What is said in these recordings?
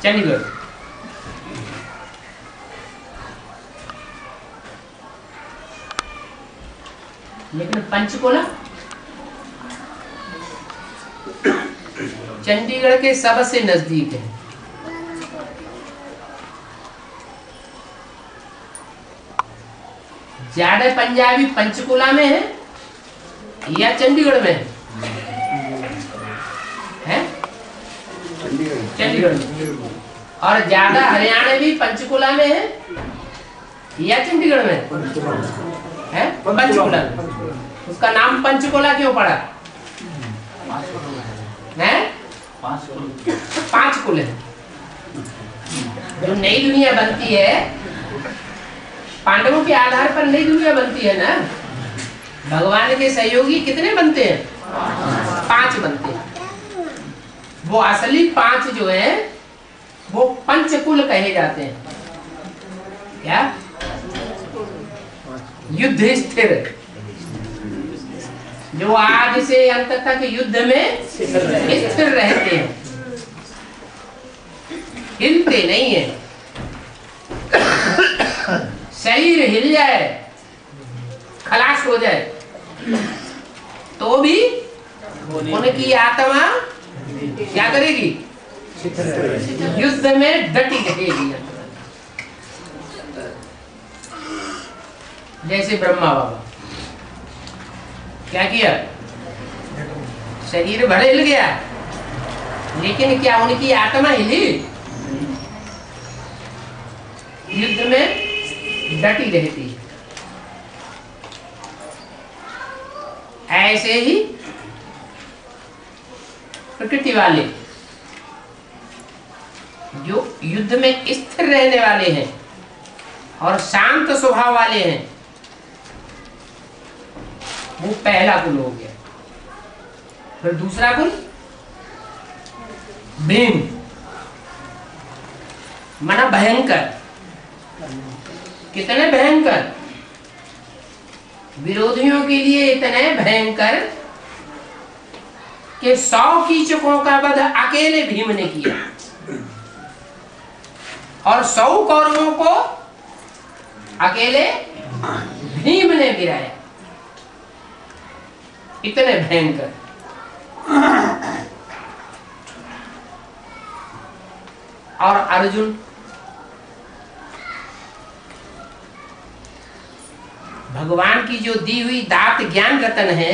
चंडीगढ़। लेकिन पंचकुला चंडीगढ़ के सबसे नजदीक है। ज्यादा पंजाबी पंचकुला में है या चंडीगढ़ में है? चंडीगढ़ में। और ज्यादा हरियाणवी पंचकुला में है या चंडीगढ़ में है? पंचकुला में। उसका नाम पंचकुला क्यों पड़ा है? 5 कुल है। जो नई दुनिया बनती है, पांडवों के आधार पर नई दुनिया बनती है ना। भगवान के सहयोगी कितने बनते हैं? 5 बनते हैं। वो असली 5 जो है वो पंचकुल कहे जाते हैं। क्या? युद्ध स्थिर, जो आज से अंत तक युद्ध में स्थिर रहते हैं, हिलते नहीं है। शरीर हिल जाए, खलास हो जाए, तो भी उनकी आत्मा क्या करेगी? युद्ध में डटी रहेगी। जैसे ब्रह्मा बाबा क्या किया? शरीर भले हिल गया, लेकिन क्या उनकी आत्मा हिली? युद्ध में डटी रहती है। ऐसे ही प्रकृति वाले जो युद्ध में स्थिर रहने वाले हैं और शांत स्वभाव वाले हैं, वो पहला कुल हो गया। फिर दूसरा कुल भीम, माना भयंकर। कितने भयंकर? विरोधियों के लिए इतने भयंकर कि 100 कीचकों का वध अकेले भीम ने किया और 100 कौरवों को अकेले भीम ने गिराया। इतने भयंकर। और अर्जुन भगवान की जो दी हुई दात ज्ञान रतन है,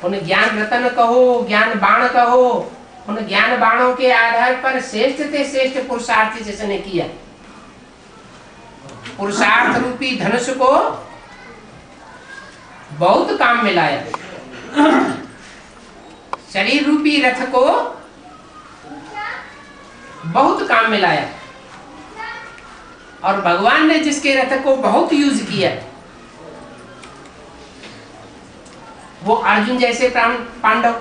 उन ज्ञान रतन कहो, ज्ञान बाण कहो, उन ज्ञान बाणों के आधार पर श्रेष्ठ से श्रेष्ठ पुरुषार्थ जिसने किया। पुरुषार्थ रूपी धनुष को बहुत काम में लाया, शरीर रूपी रथ को बहुत काम में लाया, और भगवान ने जिसके रथ को बहुत यूज किया, वो अर्जुन जैसे पांडव।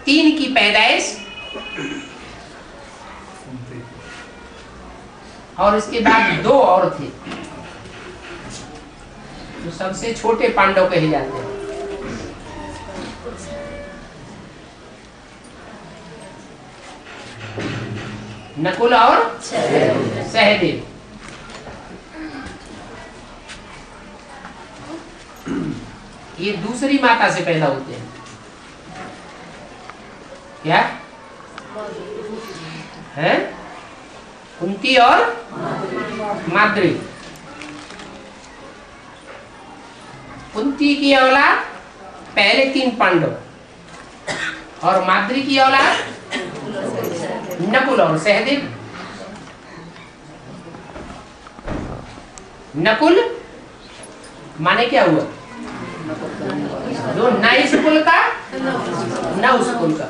3 की पैदाइश और इसके बाद 2 और थे, तो सबसे छोटे पांडव कहे जाते हैं। नकुल और सहदेव। ये दूसरी माता से पैदा होते हैं। क्या है? कुंती और माद्री। कुंती की औलाद पहले 3 पांडव, और माद्री की औलाद नकुल और सहदेव। नकुल माने क्या हुआ? जो न इस कुल का न उस कुल का।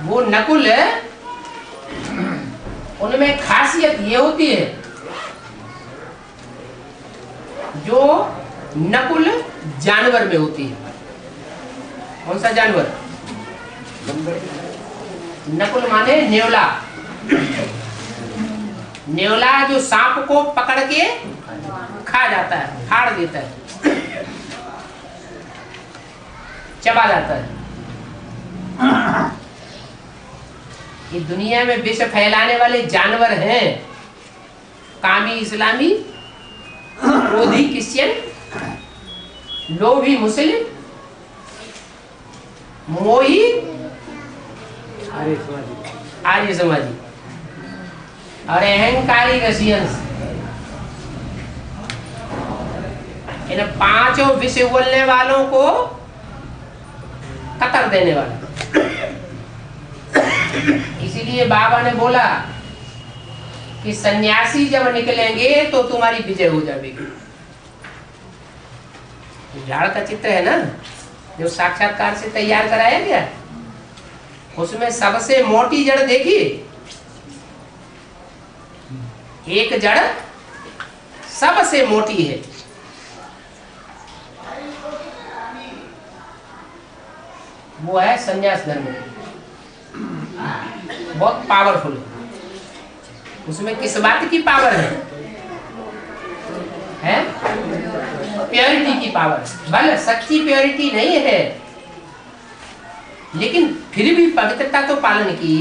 वो नकुल है, उनमें खासियत ये होती है, जो नकुल जानवर में होती है। कौन सा जानवर? नकुल माने नेवला। नेवला जो सांप को पकड़ के खा जाता है, फाड़ देता है, चबा जाता है। ये दुनिया में विष फैलाने वाले जानवर हैं, कामी इस्लामी, क्रोधी क्रिश्चियन, लोभी मुस्लिम, मोही आर्य समाजी और अहंकारी रशियंस। इन पांचों विष बोलने वालों को कतर देने वाला। इसीलिए बाबा ने बोला कि सन्यासी जब निकलेंगे तो तुम्हारी विजय हो जाएगी। झाड़ का चित्र है ना जो साक्षात्कार से तैयार कराया गया, उसमें सबसे मोटी जड़ देखिए, एक जड़ सबसे मोटी है, वो है संन्यास धर्म। बहुत पावरफुल है। उसमें किस बात की पावर है? प्योरिटी की पावर। भले सच्ची प्योरिटी नहीं है, लेकिन फिर भी पवित्रता तो पालन की।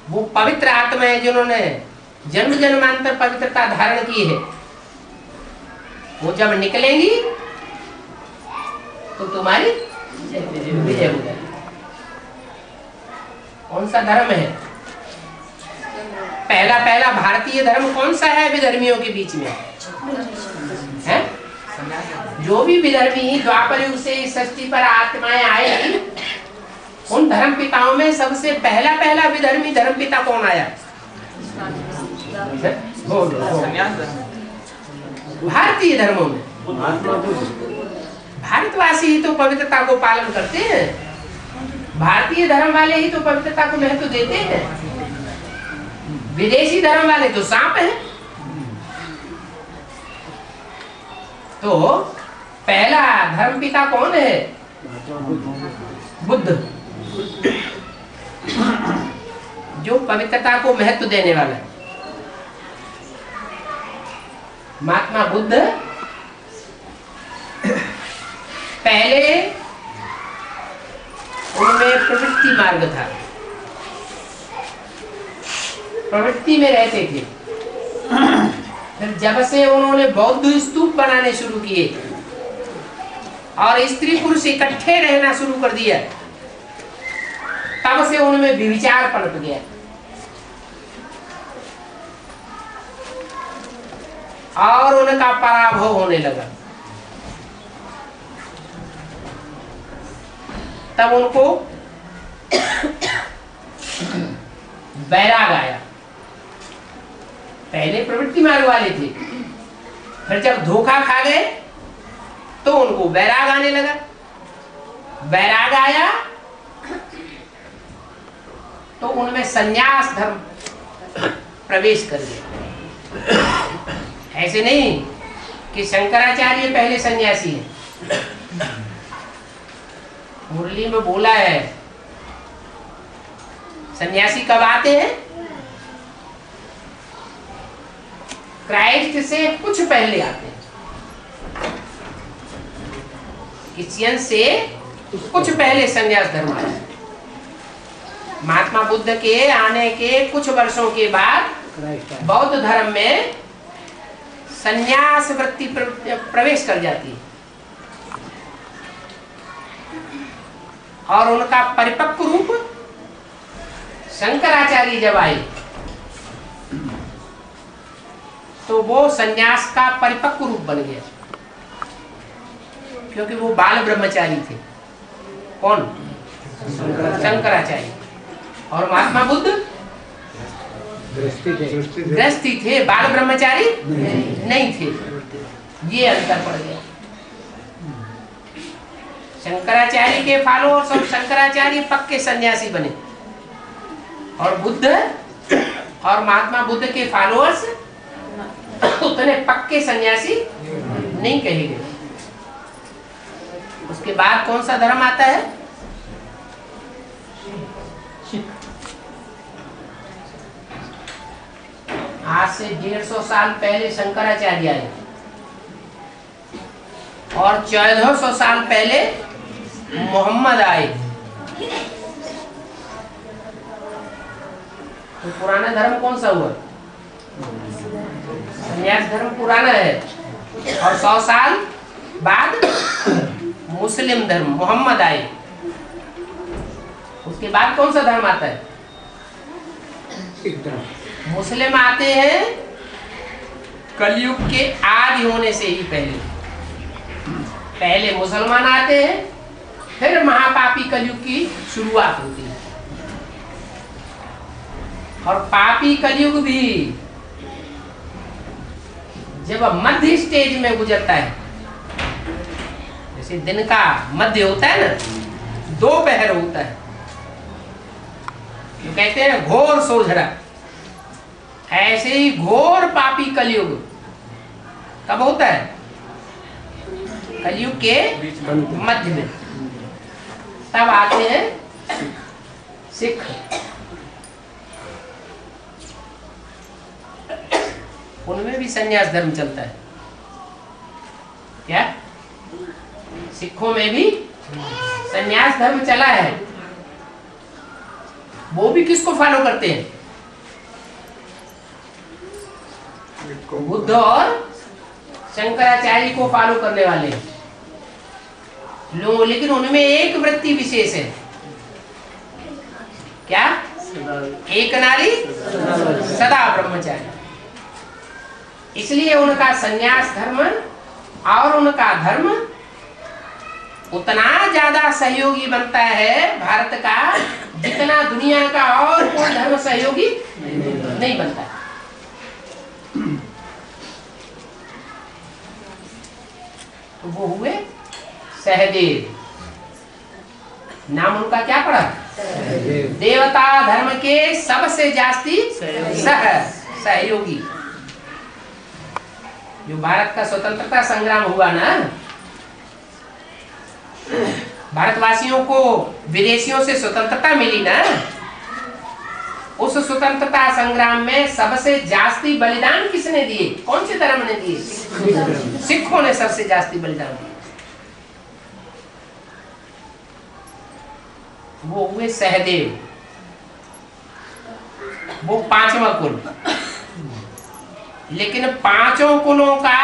वो पवित्र आत्मा है जिन्होंने जन्म जन्मांतर पवित्रता धारण की है, वो जब निकलेंगी तो तुम्हारी विजय हो जाएगी। कौन सा धर्म है? पहला भारतीय धर्म कौन सा है विधर्मियों के बीच में? है? जो भी विधर्मी द्वापर युग से इस सृष्टि पर आत्माएं आई, उन धर्म पिताओं में सबसे पहला विधर्मी धर्म पिता कौन आया? भारतीय धर्मों में भारतवासी ही तो पवित्रता को पालन करते हैं। भारतीय धर्म वाले ही तो पवित्रता को महत्व देते हैं। विदेशी धर्म वाले तो सांप हैं। तो पहला धर्म पिता कौन है? बुद्ध, जो पवित्रता को महत्व देने वाला है। महात्मा बुद्ध पहले उनमें प्रवृत्ति मार्ग था, प्रवृत्ति में रहते थे। फिर जब से उन्होंने बौद्ध स्तूप बनाने शुरू किए और स्त्री पुरुष इकट्ठे रहना शुरू कर दिया, तब से उनमें विचार पनप गया और उनका पराभव होने लगा। तब उनको वैराग आया। पहले प्रवृत्ति मार्ग वाले थे, फिर जब धोखा खा गए तो उनको वैराग आने लगा। वैराग आया तो उनमें संन्यास धर्म प्रवेश कर गया। ऐसे नहीं कि शंकराचार्य पहले सन्यासी हैं। मुरली में बोला है सन्यासी कब आते हैं? क्राइस्ट से कुछ पहले आते हैं। क्रिश्चियन से कुछ पहले संन्यास धर्म आया। महात्मा बुद्ध के आने के कुछ वर्षों के बाद बौद्ध धर्म में संन्यास वृत्ति प्रवेश कर जाती है और उनका परिपक्व रूप शंकराचार्य जब आए तो वो संन्यास का परिपक्व रूप बन गया, क्योंकि वो बाल ब्रह्मचारी थे। कौन? शंकराचार्य। और महात्मा बुद्ध गृहस्थी थे, बाल ब्रह्मचारी नहीं थे। ये अंतर पड़ गया। शंकराचार्य के फॉलोअर्स और शंकराचार्य पक्के सन्यासी बने और बुद्ध और महात्मा बुद्ध के फॉलोअर्स उतने पक्के सन्यासी नहीं कहे गए। उसके बाद कौन सा धर्म आता है? आज से 150 साल पहले शंकराचार्य आए और 1400 साल पहले मोहम्मद आए। तो पुराना धर्म कौन सा हुआ? संन्यास धर्म पुराना है। और 100 साल बाद मुस्लिम धर्म मोहम्मद आए। उसके बाद कौन सा धर्म आता है? मुस्लिम आते हैं कलयुग के आदि होने से ही पहले मुसलमान आते हैं, फिर महापापी कलयुग की शुरुआत होती है। और पापी कलयुग भी जब मध्य स्टेज में गुजरता है, जैसे दिन का मध्य होता है ना, दोपहर होता है, जो कहते हैं घोर सोझरा, ऐसे ही घोर पापी कलयुग कब होता है? कलयुग के मध्य में। तब आते हैं सिख। उनमें भी संन्यास धर्म चलता है क्या? सिखों में भी संन्यास धर्म चला है। वो भी किसको फॉलो करते हैं? बुद्ध और शंकराचार्य को फॉलो करने वाले लोग। लेकिन उनमें एक वृत्ति विशेष है। क्या? एक नारी सदा ब्रह्मचारी। इसलिए उनका संन्यास धर्म और उनका धर्म उतना ज्यादा सहयोगी बनता है भारत का, जितना दुनिया का और कोई धर्म सहयोगी नहीं बनता। तो वो हुए सहदेव। नाम उनका क्या पड़ा? देवता धर्म के सबसे जास्ती सहयोगी। जो भारत का स्वतंत्रता संग्राम हुआ ना, भारतवासियों को विदेशियों से स्वतंत्रता मिली ना, उस स्वतंत्रता संग्राम में सबसे जास्ती बलिदान किसने दिए? कौन से धर्म ने दिए? सिखों ने सबसे जास्ती बलिदान दिए। वो हुए सहदेव। वो पांचवा कुल। लेकिन पांचों कुलों का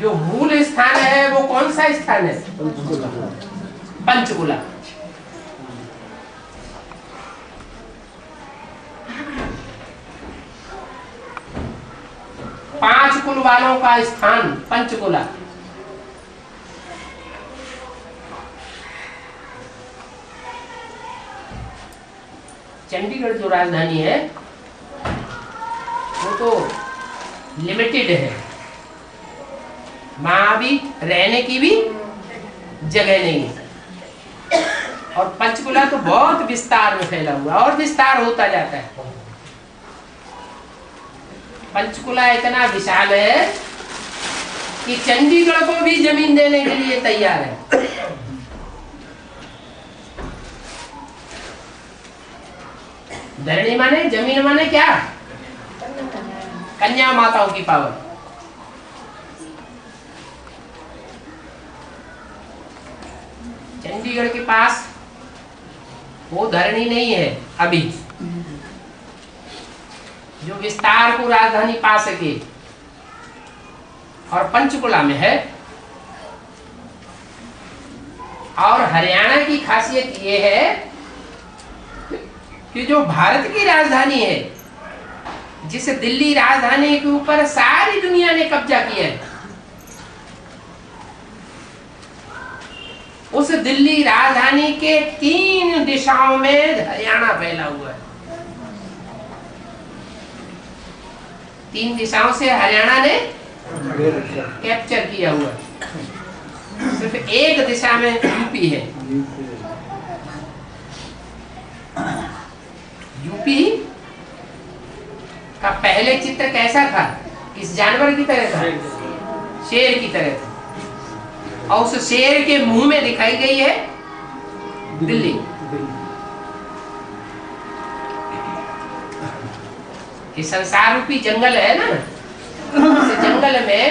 जो मूल स्थान है वो कौन सा स्थान है? पंचकुला। पांच कुल वालों का स्थान पंचकुला। चंडीगढ़ जो राजधानी है वो तो लिमिटेड है, वहां भी रहने की भी जगह नहीं है। और पंचकुला तो बहुत विस्तार में फैला हुआ और विस्तार होता जाता है। पंचकुला इतना विशाल है कि चंडीगढ़ को भी जमीन देने के लिए तैयार है। धरणी माने जमीन माने क्या? कन्या माताओं की पावर। चंडीगढ़ के पास वो धरणी नहीं है अभी जो विस्तार को राजधानी पा सके, और पंचकुला में है। और हरियाणा की खासियत ये है कि जो भारत की राजधानी है, जिस दिल्ली राजधानी के ऊपर सारी दुनिया ने कब्जा किया है, उस दिल्ली राजधानी के 3 दिशाओं में हरियाणा फैला हुआ है। 3 दिशाओं से हरियाणा ने कैप्चर किया हुआ है। सिर्फ एक दिशा में यूपी है। यूपी का पहले चित्र कैसा था? किस जानवर की तरह था? शेर की तरह था। और उस शेर के मुंह में दिखाई गई है दिल्ली। ये संसार रूपी जंगल है ना, इस जंगल में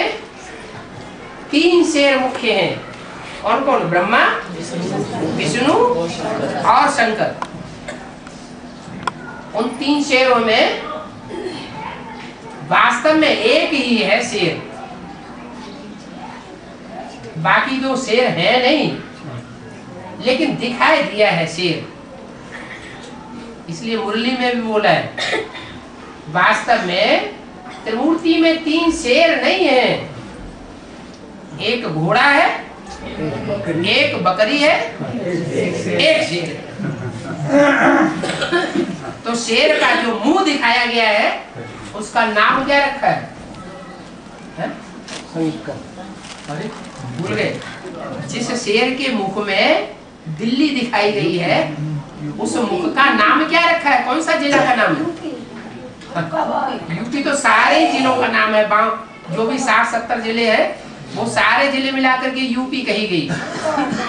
3 शेर मुख्य हैं। कौन कौन? ब्रह्मा, विष्णु और शंकर। उन 3 शेरों में वास्तव में एक ही है शेर, बाकी 2 शेर है नहीं, लेकिन दिखाई दिया है शेर। इसलिए मुरली में भी बोला है, वास्तव में त्रिमूर्ति में 3 शेर नहीं है, एक घोड़ा है, एक बकरी है, एक शेर। तो शेर का जो मुंह दिखाया गया है उसका नाम क्या रखा है? अरे भूल गए। जिस शेर के मुख में दिल्ली दिखाई गई है उस मुख का नाम क्या रखा है? कौन सा जिला का नाम है? यूपी तो सारे जिलों का नाम है। जो भी 60-70 जिले हैं वो सारे जिले मिलाकर के यूपी कही गई।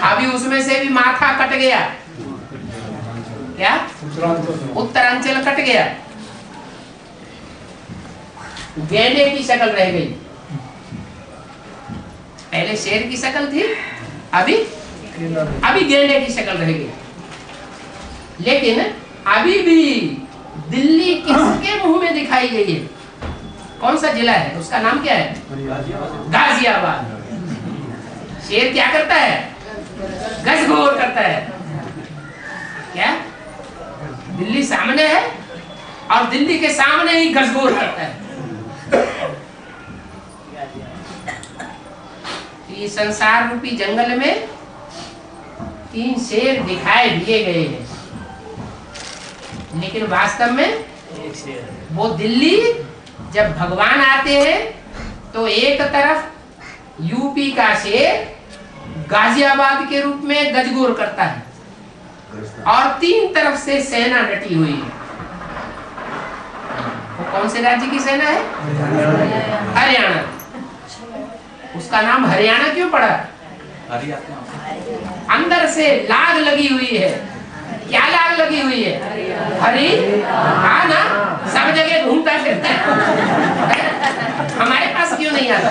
अभी उसमें से भी माथा कट गया, क्या? उत्तरांचल कट गया, गेंडे की शक्ल रह गई। पहले शेर की शक्ल थी, अभी गेंडे की शक्ल रह गई। लेकिन अभी भी दिल्ली किसके मुंह में दिखाई गई है? कौन सा जिला है? उसका नाम क्या है? गाजियाबाद। शेर क्या करता है? गजगोर करता है। क्या? दिल्ली सामने है और दिल्ली के सामने ही गजगोर करता है। ये संसार रूपी जंगल में 3 शेर दिखाई दिए गए हैं, लेकिन वास्तव में वो दिल्ली जब भगवान आते हैं तो एक तरफ यूपी का शेर गाजियाबाद के रूप में गजगोर करता है और 3 तरफ से सेना डटी हुई है। वो कौन से राज्य की सेना है? हरियाणा। उसका नाम हरियाणा क्यों पड़ा? अंदर से लाग लगी हुई है। क्या लाग लगी हुई है? हरि। हाँ ना, सब जगह घूमता फिरता है, हमारे पास क्यों नहीं आता?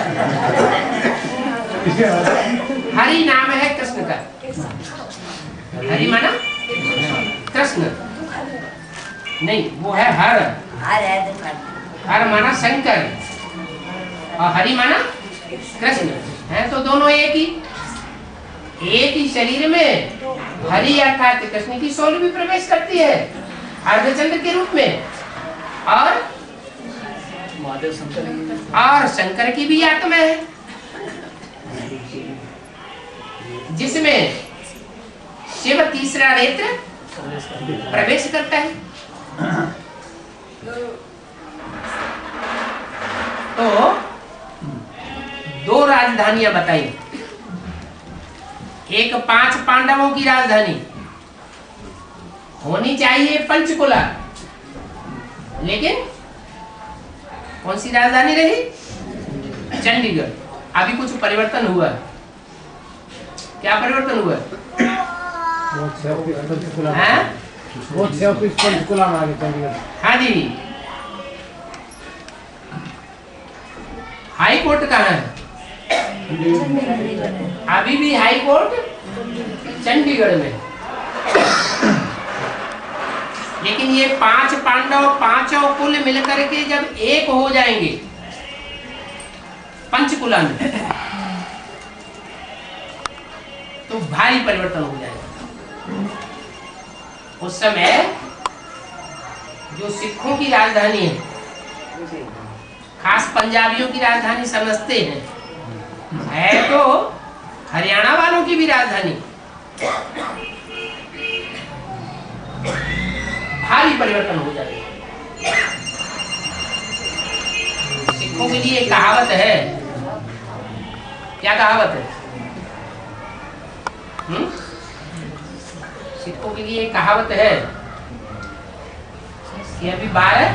हरि नाम है कृष्ण का। हरि माना कृष्ण नहीं, वो है हर। हर माना शंकर और हरि माना कृष्ण है। तो दोनों एक ही शरीर में हरि अर्थात कृष्ण की सोल भी प्रवेश करती है अर्धचंद्र के रूप में, और शंकर की भी आत्मा है जिसमें शिव तीसरा नेत्र प्रवेश करता है। तो 2 राजधानियां बताई। एक 5 पांडवों की राजधानी होनी चाहिए पंचकुला, लेकिन कौन सी राजधानी रही? चंडीगढ़। अभी कुछ परिवर्तन हुआ। क्या परिवर्तन हुआ? पंचकुला में आ गए चंडीगढ़। हाँ जी। हाई कोर्ट कहाँ है? अभी भी हाई कोर्ट चंडीगढ़ में। लेकिन ये 5 पांडव पांचों कुल मिलकर के जब एक हो जाएंगे पंचकुला में तो भारी परिवर्तन हो जाएगा। उस समय जो सिखों की राजधानी है, खास पंजाबियों की राजधानी समझते हैं, है तो हरियाणा वालों की भी राजधानी, भारी परिवर्तन हो जाएगा। सिखों के लिए कहावत है। क्या कहावत है? सिखों के लिए कहावत है कि अभी 12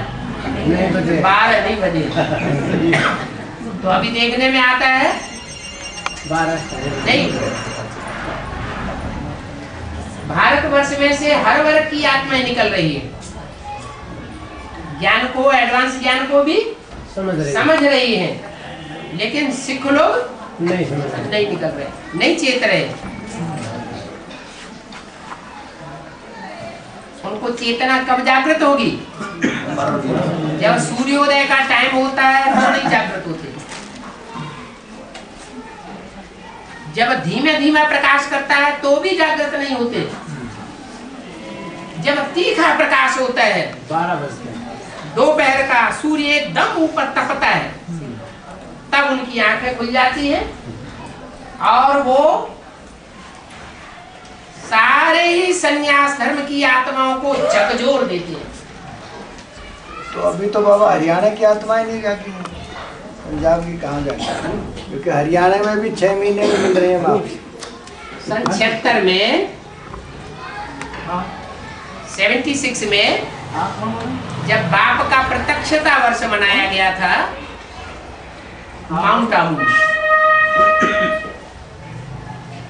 नहीं बजे तो अभी देखने में आता है 12 नहीं। भारतवर्ष में से हर वर्ग की आत्माएं निकल रही है। ज्ञान को, एडवांस ज्ञान को भी समझ रही है, लेकिन सिख लोग नहीं निकल रहे, नहीं चेत रहे। उनको चेतना कब जागृत होगी? जब सूर्योदय का टाइम होता है तो नहीं जागृत होते। जब धीमे धीमे प्रकाश करता है तो भी जागृत नहीं होते। जब तीखा प्रकाश होता है 12 बजते दोपहर का, सूर्य एकदम ऊपर तपता है, तब उनकी आंखें खुल जाती है और वो सारे ही संन्यास धर्म की आत्माओं को झकझोर देते हैं। तो अभी तो बाबा हरियाणा की आत्माएं नहीं जागी हैं, पंजाब की कहाँ जाएगी? क्योंकि हरियाणा में भी 6 महीने में मिल रहे हैं बाप। सन 76 में 76 में जब बाप का प्रत्यक्षता वर्ष मनाया गया था माउंट आबू,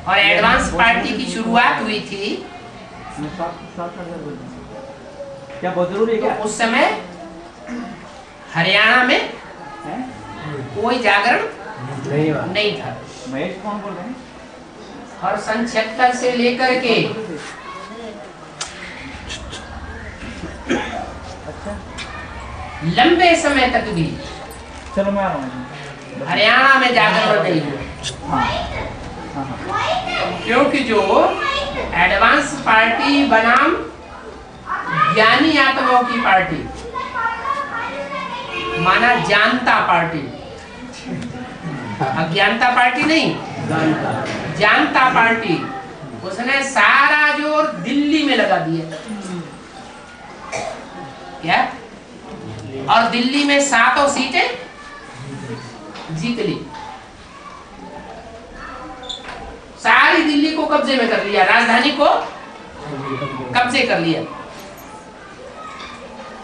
और एडवांस पार्टी की शुरुआत हुई थी, क्या बहुत जरूरी है तो क्या? उस समय हरियाणा में कोई जागरण नहीं था। महेश कौन बोल रहे हैं? और सन 76 से लेकर के अच्छा, लंबे समय तक भी चलो मैं आ रहा हूँ। हरियाणा में जागरण नहीं हुआ, क्योंकि जो एडवांस पार्टी बनाम ज्ञानी आत्माओं की पार्टी, माना जानता पार्टी, अज्ञानता पार्टी नहीं, जानता पार्टी, उसने सारा जोर दिल्ली में लगा दिया। क्या? और दिल्ली में 7 सीटें जीत ली, सारी दिल्ली को कब्जे में कर लिया, राजधानी को कब्जे कर लिया।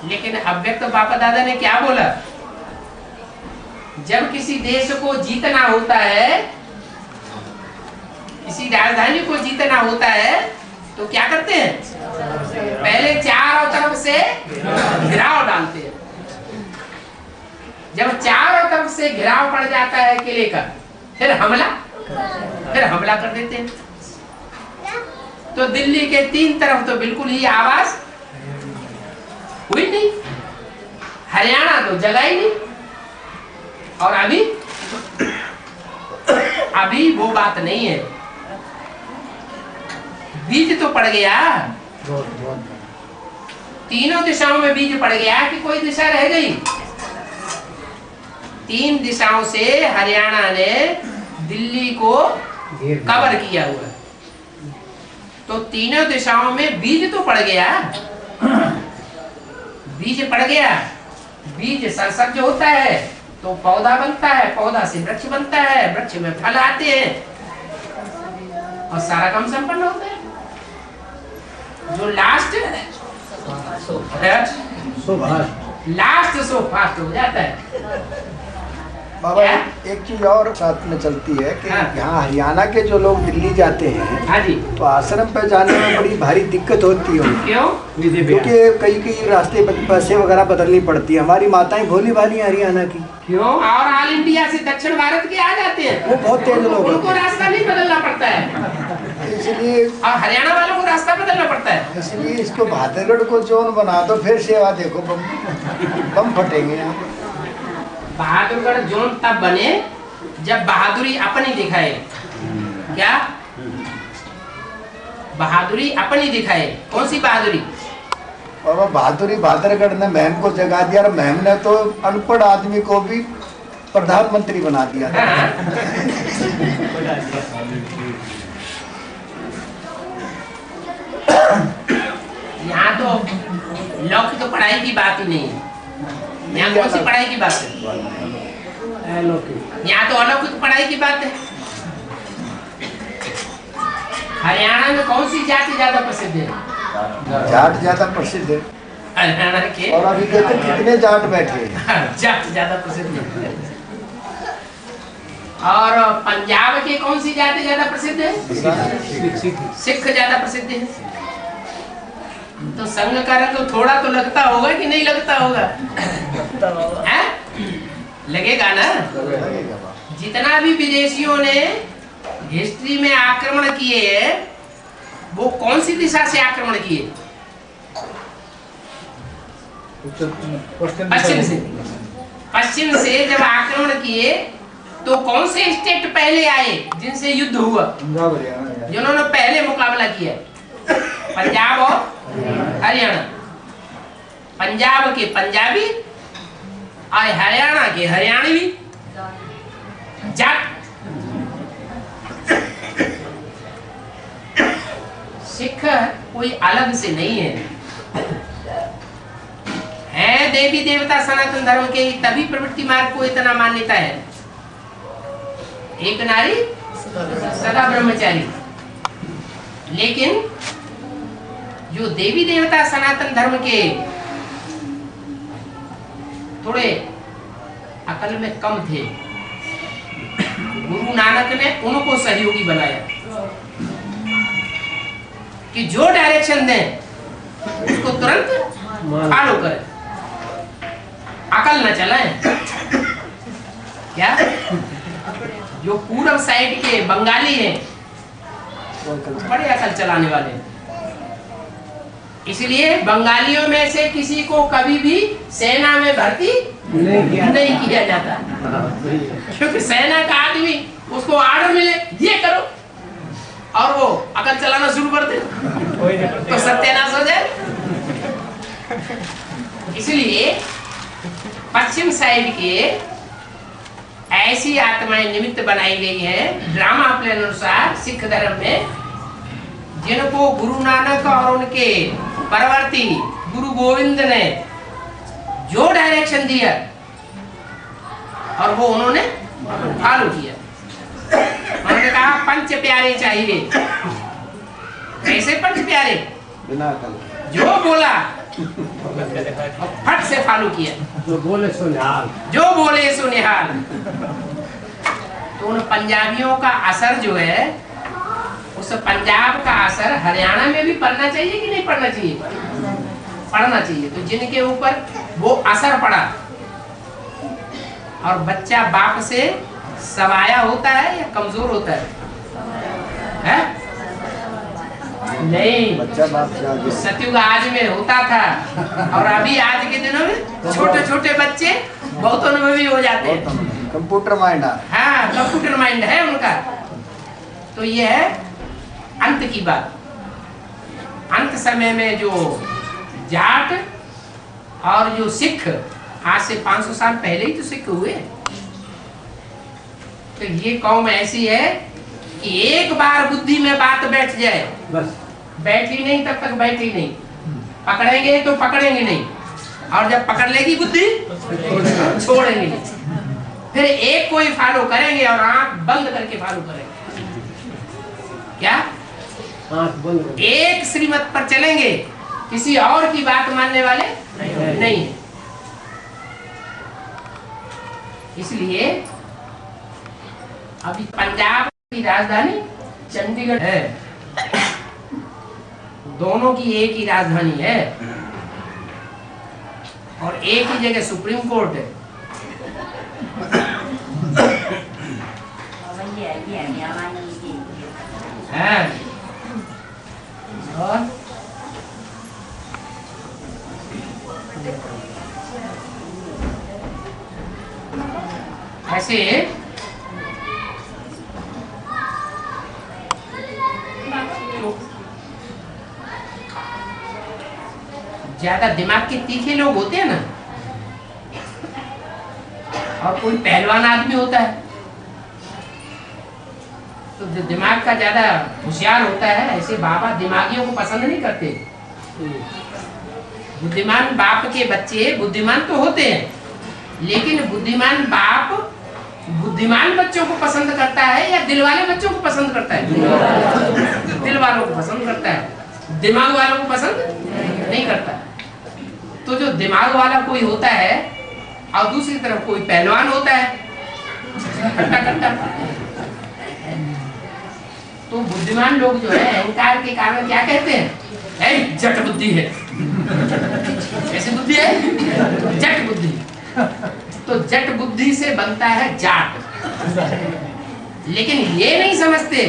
लेकिन अव्यक्त बापा दादा ने क्या बोला? जब किसी देश को जीतना होता है, किसी राजधानी को जीतना होता है, तो क्या करते हैं? पहले चारों तरफ से घिराव डालते हैं। जब चारों तरफ से घिराव पड़ जाता है किले का, फिर हमला कर देते हैं। तो दिल्ली के 3 तरफ तो बिल्कुल ही आवाज हुई नहीं, हरियाणा तो जगा ही नहीं। और अभी वो बात नहीं है, बीज तो पड़ गया, तीनों दिशाओं में बीज पड़ गया कि कोई दिशा रह गई? 3 दिशाओं से हरियाणा ने दिल्ली को कवर किया हुआ, तो तीनों दिशाओं में बीज तो पड़ गया। बीज पड़ गया, बीज संसर्ज होता है तो पौधा बनता है, पौधा से वृक्ष बनता है, वृक्ष में फल आते हैं और सारा काम संपन्न होता है। जो लास्ट सो फास्ट हो जाता है। बाबा एक चीज और साथ में चलती है कि यहाँ हरियाणा के जो लोग दिल्ली जाते हैं, हाँ जी, तो आश्रम पे जाने में बड़ी भारी दिक्कत होती है। क्यों? क्योंकि कई रास्ते पैसे वगैरह बदलनी पड़ती है। हमारी माताएं भोली भाली हैं हरियाणा की। क्यों? और ऑल इंडिया से दक्षिण भारत के आ जाते हैं, वो बहुत तेज लोग उनको रास्ता नहीं बदलना पड़ता है, इसलिए और हरियाणा वालों को रास्ता बदलना पड़ता है। इसलिए इसको बहादुरगढ़ को जोन बना दो, फिर सेवा देखो बम फटेंगे यहाँ। बहादुरगढ़ जोन तब बने जब बहादुरी अपनी दिखाए। क्या? बहादुरी अपनी दिखाए। कौन सी बहादुरी? और बहादुरी बहादुरगढ़ ने मैम को जगा दिया, और मैम ने तो अनपढ़ आदमी को भी प्रधानमंत्री बना दिया। यहाँ तो लौकिक तो पढ़ाई की बात ही नहीं है। यहाँ कौन सी पढ़ाई की बात है? यहाँ तो अलौकिक पढ़ाई की बात है। हरियाणा में कौन सी जाति ज्यादा प्रसिद्ध है? जाट ज्यादा प्रसिद्ध है। हरियाणा के, और अभी देखो कितने जाट बैठे हैं। जाट ज्यादा प्रसिद्ध है। और पंजाब के कौन सी जाति ज्यादा प्रसिद्ध है? सिख ज्यादा प्रसिद्ध है। तो संग का रंग थोड़ा तो लगता होगा कि नहीं लगता होगा? है? लगेगा ना? लगेगा बाबा। जितना भी विदेशियों ने हिस्ट्री में आक्रमण किए हैं, वो कौन सी दिशा से आक्रमण किए? पश्चिम से। पश्चिम से जब आक्रमण किए तो कौन से स्टेट पहले आए जिनसे युद्ध हुआ, पंजाब हरियाणा। जिन्होंने पहले मुकाबला किया? पंजाब और हरियाणा। पंजाब के पंजाबी और हरियाणा के हरियाणवी। जाट सिख कोई अलग से नहीं है देवी देवता सनातन धर्म के, तभी प्रवृत्ति मार्ग को इतना मान्यता है। एक नारी सदा ब्रह्मचारी। लेकिन जो देवी देवता सनातन धर्म के थोड़े अकल में कम थे, गुरु नानक ने उनको सहयोगी बनाया कि जो डायरेक्शन दें उसको तुरंत फॉलो करें, अकल न चलाएं। क्या जो पूर्व साइड के बंगाली हैं बड़े अकल चलाने वाले हैं। इसलिए बंगालियों में से किसी को कभी भी सेना में भर्ती नहीं किया जाता, क्योंकि सेना का आदमी उसको ऑर्डर मिले ये करो और वो अकल चलाना शुरू कर दे तो सत्यानाश हो जाए। इसलिए पश्चिम साइड के ऐसी आत्माएं निमित्त बनाई गई है ड्रामा प्लान अनुसार सिख धर्म में, जिनको गुरु नानक और उनके परवर्ती गुरु गोविंद ने जो डायरेक्शन दिया और वो उन्होंने फॉलो किया। उन्होंने कहा पंच प्यारे चाहिए। कैसे पंच प्यारे? बिना अकल। जो बोला फट से फॉलो किया, जो बोले सो निहाल। जो बोले सो निहाल। तो उन पंजाबियों का असर जो है, उस पंजाब का असर हरियाणा में भी पड़ना चाहिए कि नहीं पड़ना चाहिए? पड़ना चाहिए। तो जिनके ऊपर वो असर पड़ा और बच्चा बाप से सवाया होता है या कमजोर होता है? नहीं, बच्चा बाप से आगे। सतयुग आज में होता था और अभी आज के दिनों में छोटे छोटे बच्चे बहुत अनुभवी हो जाते हैं। Computer mind. हाँ, कंप्यूटर माइंड है उनका। तो ये है अंत की बात। अंत समय में जो जाट और जो सिख, आज से 500 साल पहले ही तो सिख हुए, तो ये कौम ऐसी है कि एक बार बुद्धि में बात बैठ जाए, बस बैठी नहीं तब तक बैठी नहीं, पकड़ेंगे तो पकड़ेंगे नहीं, और जब पकड़ लेगी बुद्धि छोड़ेंगे नहीं। फिर एक कोई फॉलो करेंगे और आंख बंद करके फॉलो करेंगे। क्या? आंख बंद। एक श्रीमत पर चलेंगे, किसी और की बात मानने वाले नहीं है। इसलिए अभी पंजाब की राजधानी चंडीगढ़ है, दोनों की एक ही राजधानी है और एक ही जगह सुप्रीम कोर्ट है। और ऐसे ज्यादा दिमाग के तीखे लोग होते हैं ना, और कोई पहलवान आदमी होता है तो जो दिमाग का ज्यादा होशियार होता है, ऐसे बाबा दिमागियों को पसंद नहीं करते। बुद्धिमान बाप के बच्चे बुद्धिमान तो होते हैं, लेकिन बुद्धिमान बाप बुद्धिमान बच्चों को पसंद करता है या दिल वाले बच्चों को पसंद करता है? दिल वालों को पसंद करता है, दिमाग वालों को पसंद नहीं करता। तो जो दिमाग वाला कोई होता है और दूसरी तरफ कोई पहलवान होता है, खट्टा खट्टा, तो बुद्धिमान लोग जो है अहंकार के कारण क्या कहते हैं, ऐ जट बुद्धि है। कैसी बुद्धि है? जट बुद्धि। तो जट बुद्धि से बनता है जाट। लेकिन ये नहीं समझते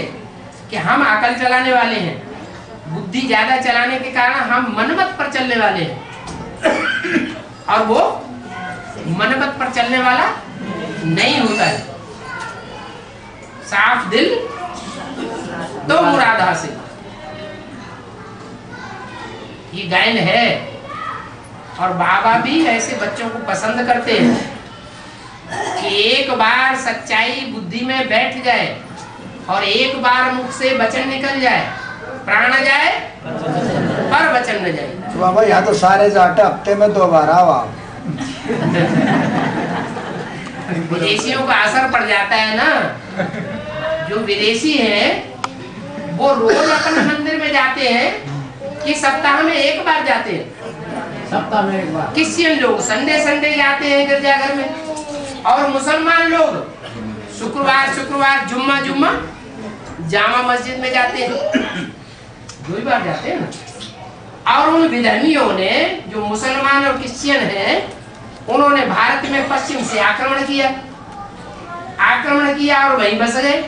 कि हम अकल चलाने वाले हैं, बुद्धि ज्यादा चलाने के कारण हम मनमत पर चलने वाले हैं, और वो मनमत पर चलने वाला नहीं होता है। साफ दिल तो मुराद हासिल, ये गायन है। और बाबा भी ऐसे बच्चों को पसंद करते हैं कि एक बार सच्चाई बुद्धि में बैठ जाए और एक बार मुख से वचन निकल जाए, प्राण जाए पर वचन न जाए। तो बाबा यहाँ तो सारे जाटे हफ्ते में 2 बार आओ आप। विदेशियों का असर पड़ जाता है ना। जो विदेशी हैं वो रोज अपने मंदिर में जाते हैं कि सप्ताह में एक बार जाते हैं। सप्ताह में एक बार। क्रिश्चियन लोग संडे जाते हैं गिरजाघर में, और मुसलमान लोग शुक्रवार जुम्मा जामा मस्जिद में जाते हैं। 2 ही बार जाते हैं ना। और उन विधर्मियों ने, जो मुसलमान और क्रिश्चियन हैं, उन्होंने भारत में पश्चिम से आक्रमण किया और वहीं बस गए।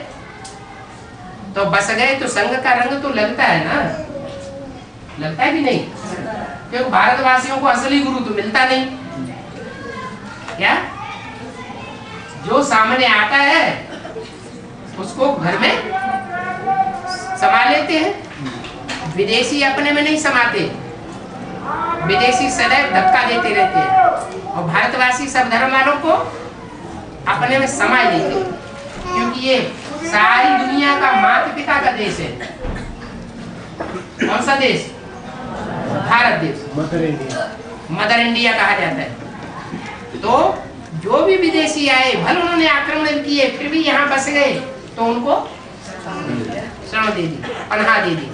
तो बस गए तो संघ का रंग तो लगता है ना, लगता है कि नहीं? क्योंकि भारतवासियों को असली गुरु तो मिलता नहीं। क्या जो सामने आता है उसको घर में समा लेते हैं। विदेशी अपने में नहीं समाते, विदेशी सदैव धक्का देते रहते हैं, और भारतवासी सब धर्म वालों को अपने में समा लेते हैं। क्योंकि ये सारी दुनिया का माता पिता का देश है। कौन सा देश? भारत देश, मदर इंडिया कहा जाता है। तो जो भी विदेशी आए, भले उन्होंने आक्रमण किए, फिर भी यहाँ बस गए, तो उनको शरण दे दी, पनाह दे दी।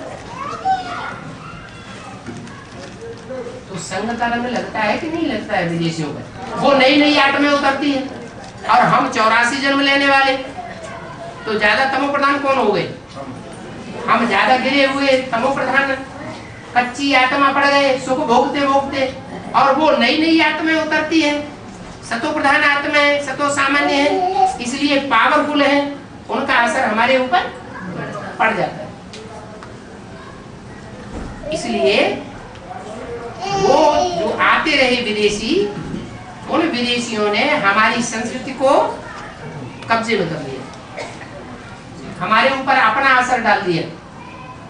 तो संघ का रंग लगता है कि नहीं लगता है विदेशियों का? वो नई आत्माएं उतरती है, और हम 84 जन्म लेने वाले, तो ज्यादा तमो प्रधान कौन हो गए? हम ज्यादा गिरे हुए तमो प्रधान, कच्ची आत्मा पड़ गए सुख भोगते, और वो नई आत्माएं उतरती है, सतो प्रधान आत्माएं, सतो सामान्य है, इसलिए पावरफुल है, उनका असर हमारे ऊपर पड़ जाता है। इसलिए वो जो आते रहे विदेशी, उन विदेशियों ने हमारी संस्कृति को कब्जे में कर लिया, हमारे ऊपर अपना असर डाल दिया,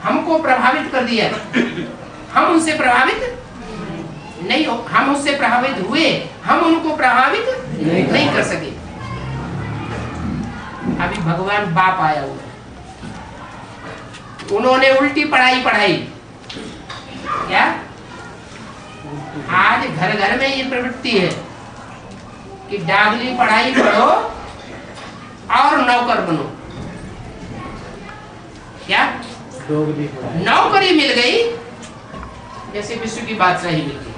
हमको प्रभावित कर दिया। हम उनसे प्रभावित नहीं हो, हम उससे प्रभावित हुए, हम उनको प्रभावित नहीं कर सके। अभी भगवान बाप आया हुआ, उन्होंने उल्टी पढ़ाई। क्या आज घर घर में ये प्रवृत्ति है कि डागली पढ़ाई पढ़ो और नौकर बनो। क्या नौकरी मिल गई जैसे विश्व की बादशाही मिल गई।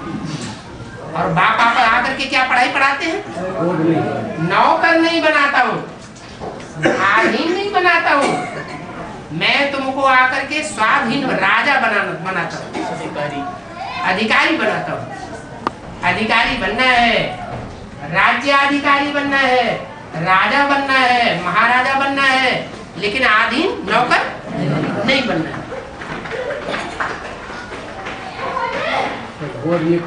और बाप आप आकर के क्या पढ़ाई पढ़ाते हैं? नौकर नहीं बनाता हूँ, आधीन नहीं बनाता हूँ, मैं तुमको आकर के स्वाधीन राजा बनाता हूँ, अधिकारी बनाता हूँ। अधिकारी बनना है, राज्याधिकारी बनना है, राजा बनना है, महाराजा बनना है, लेकिन आधीन नौकर नहीं बनना है। गॉड की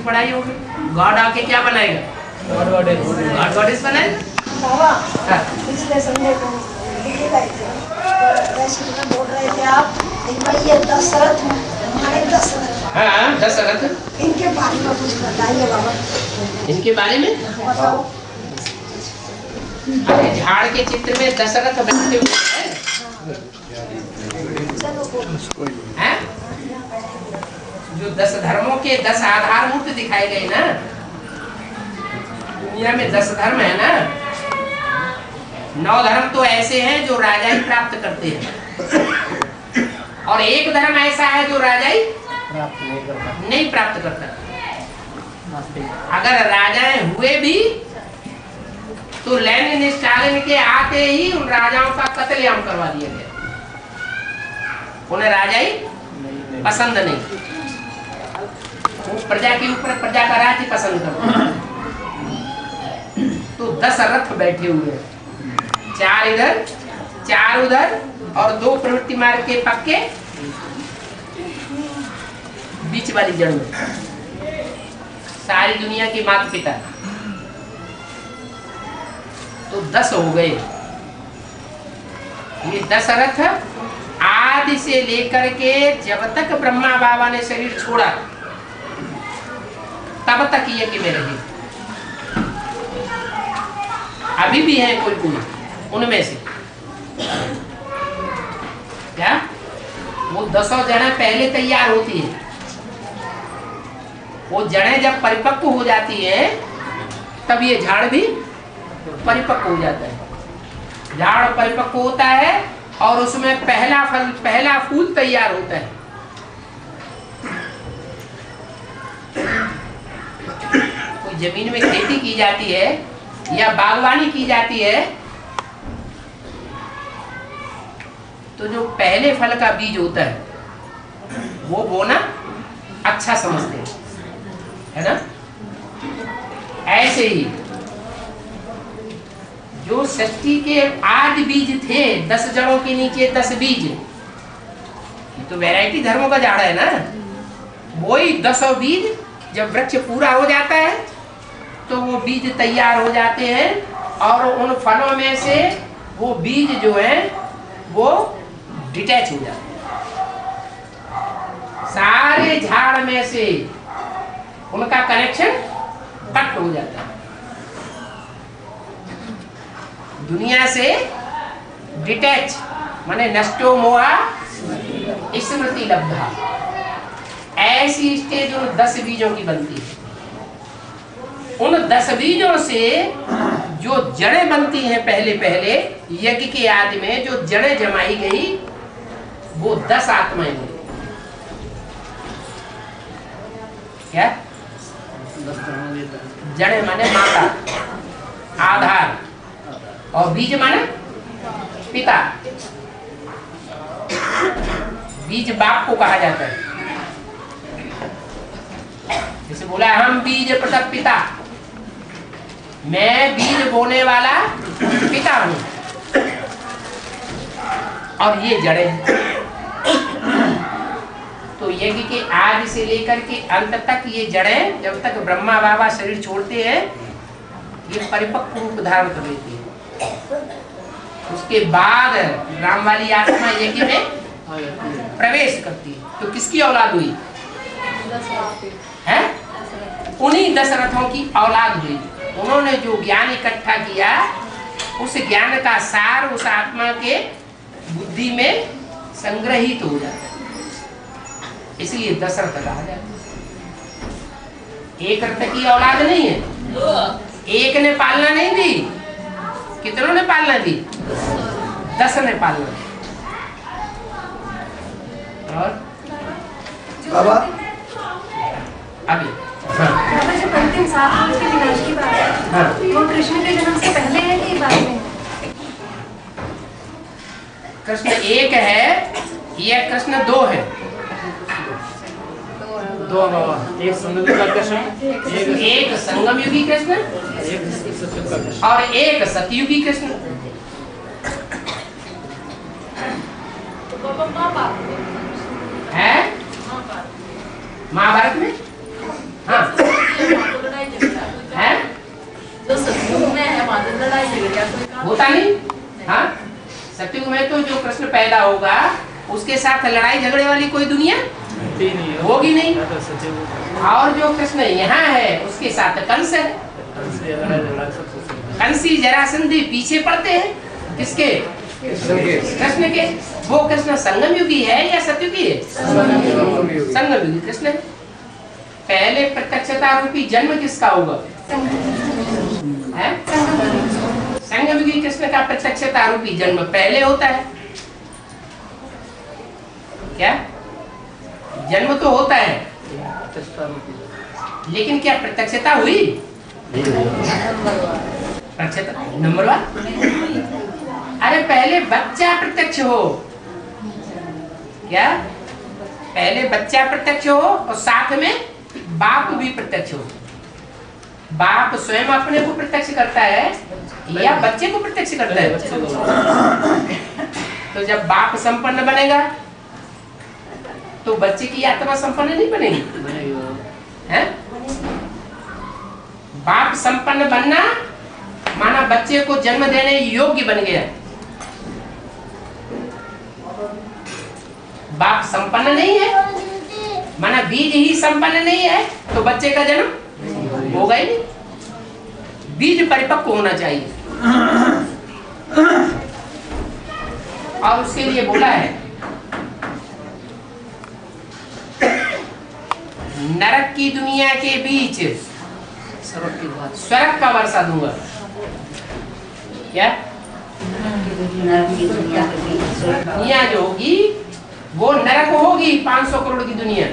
पढ़ाई होगी। गॉड आके क्या बनाएगा? गॉड गॉडेस बनाएगा। पिछले संडे को दिल्ली गए थे, तो बोल रहे थे आप ये दशरथ, हमारे दशरथ। हाँ, दशरथ, इनके बारे में कुछ बताइए बाबा। इनके बारे में बताओ। अरे झाड़ के चित्र में दशरथ बैठे हुए हैं, जो 10 धर्मों के 10 आधार मूर्त दिखाए गए ना, दुनिया में 10 धर्म है ना। 9 धर्म तो ऐसे हैं जो राजा ही प्राप्त करते हैं, और एक धर्म ऐसा है जो राजा ही नहीं प्राप्त करता। अगर राजाएं हुए भी तो तो लेनिन स्टालिन के आते ही उन राजाओं का कत्लेआम करवा दिया गया। उन्हें राजाई पसंद नहीं, वो प्रजा के ऊपर प्रजा का राज्य पसंद करते। तो 10 रथ बैठे हुए, 4 इधर 4 उधर और 2 प्रवृत्ति मार्ग के पक्के बीच वाली जड़ में, सारी दुनिया के माता पिता। तो 10 हो गए। ये 10 रथ आदि से लेकर के जब तक ब्रह्मा बाबा ने शरीर छोड़ा तब तक यज्ञ में रहे। अभी भी है कोई कोई उनमें से। क्या वो 10 जड़ें पहले तैयार होती है, वो जड़ें जब परिपक्व हो जाती है तब ये झाड़ भी परिपक्व हो जाता है। झाड़ परिपक्व होता है और उसमें पहला फल पहला फूल तैयार होता है। कोई जमीन में खेती की जाती है या बागवानी की जाती है तो जो पहले फल का बीज होता है वो बोना अच्छा समझते हैं, है ना। ऐसे ही जो सृष्टि के आदि बीज थे, 10 जड़ों के नीचे 10 बीज, ये तो वैरायटी धर्मों का झाड़ है ना। वही 10 बीज जब वृक्ष पूरा हो जाता है तो वो बीज तैयार हो जाते हैं और उन फलों में से वो बीज जो है वो डिटैच हो जाते हैं। सारे झाड़ में से उनका कनेक्शन कट हो जाता है। दुनिया से डिटैच माने नष्टो मोहा स्मृति लब्धा, ऐसी स्टेज उन 10 बीजों की बनती है। उन 10 बीजों से जो जड़ें बनती हैं पहले पहले यज्ञ के आदि में जो जड़ें जमाई गई वो 10 आत्माएं हुई। क्या जड़ें माने माता, आधार, और बीज माने पिता। बीज बाप को कहा जाता है। जैसे बोला हम बीज प्रसव पिता, मैं बीज बोने वाला पिता हूं और ये जड़ें। तो यज्ञ के आदि से लेकर के अंत तक ये जड़ें जब तक ब्रह्मा बाबा शरीर छोड़ते हैं ये परिपक्व रूप धारण कर लेती है। उसके बाद राम वाली आत्मा यज्ञ में प्रवेश करती है। तो किसकी औलाद हुई है? उन्हीं 10 रथों की औलाद हुई। उन्होंने जो ज्ञान इकट्ठा किया उस ज्ञान का सार उस आत्मा के बुद्धि में संग्रहित हो जाता है, इसलिए 10 रथ कहा जाता है। एक रथ की औलाद नहीं है, एक ने पालना नहीं दी, कितनों ने पालना दी? 10 ने पालना दी। और बाबा अभी बाबा जो अंतिम 7 वर्ष के विनाश की बात है, हाँ। वो कृष्ण के जन्म से पहले है कि बाद में? कृष्ण एक है या कृष्ण 2 है? 2 बाबा, एक संगम का कृष्ण, एक संगम युगी कृष्ण और एक सतयुगी कृष्ण। है महाभारत में? हाँ है, जो सतयुग में है वहाँ तो लड़ाई झगड़ा तो होता नहीं। हाँ सतयुग में तो जो कृष्ण पैदा होगा उसके साथ लड़ाई झगड़े वाली कोई दुनिया होगी नहीं। और जो कृष्ण यहाँ है उसके साथ कंस है। कंसी जरासंधी पीछे पड़ते हैं किसके? कृष्ण के। वो कृष्ण संगम युगी है या सतयुगी है? संगम युगी कृष्ण है। पहले प्रत्यक्षता रूपी जन्म किसका होगा? है संगम युगी कृष्ण का प्रत्यक्षता रूपी जन्म पहले होता है। क्या जन्म तो होता है लेकिन क्या प्रत्यक्षता हुई? प्रत्यक्ष नंबर 1। अरे पहले बच्चा प्रत्यक्ष हो, क्या पहले बच्चा प्रत्यक्ष हो और साथ में बाप भी प्रत्यक्ष हो। बाप स्वयं अपने को प्रत्यक्ष करता है या बच्चे को प्रत्यक्ष करता है? तो जब बाप संपन्न बनेगा तो बच्चे की आत्मा संपन्न नहीं बनेगी, है? बाप संपन्न बनना माना बच्चे को जन्म देने योग्य बन गया। बाप संपन्न नहीं है माना बीज ही संपन्न नहीं है तो बच्चे का जन्म होगा ही नहीं। बीज परिपक्व होना चाहिए और उसके लिए बोला है नरक की दुनिया के बीच स्वर्ग का वर्षा दूंगा। क्या दुनिया जो होगी वो नरक होगी 500 करोड़ की दुनिया,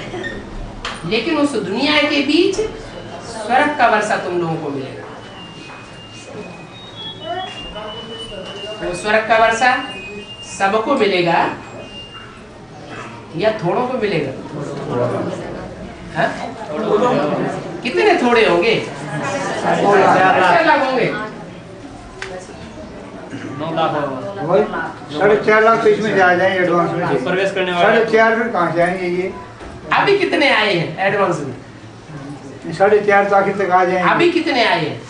लेकिन उस दुनिया के बीच स्वर्ग का वर्षा तुम लोगों को मिलेगा। तो स्वर्ग का वर्षा सबको मिलेगा या थोड़ों को मिलेगा? हाँ? कितने थोड़े होंगे? 4 लाख होंगे। 9 लाख होगा। वही 4.5 लाख तो इसमें आ जाएंगे एडवांस में। प्रवेश करने वाले 4.5 फिर कहाँ से आएंगे ये? अभी कितने आए हैं एडवांस में? 4.5 तो आखिर तक आ जाएंगे। अभी कितने आए हैं?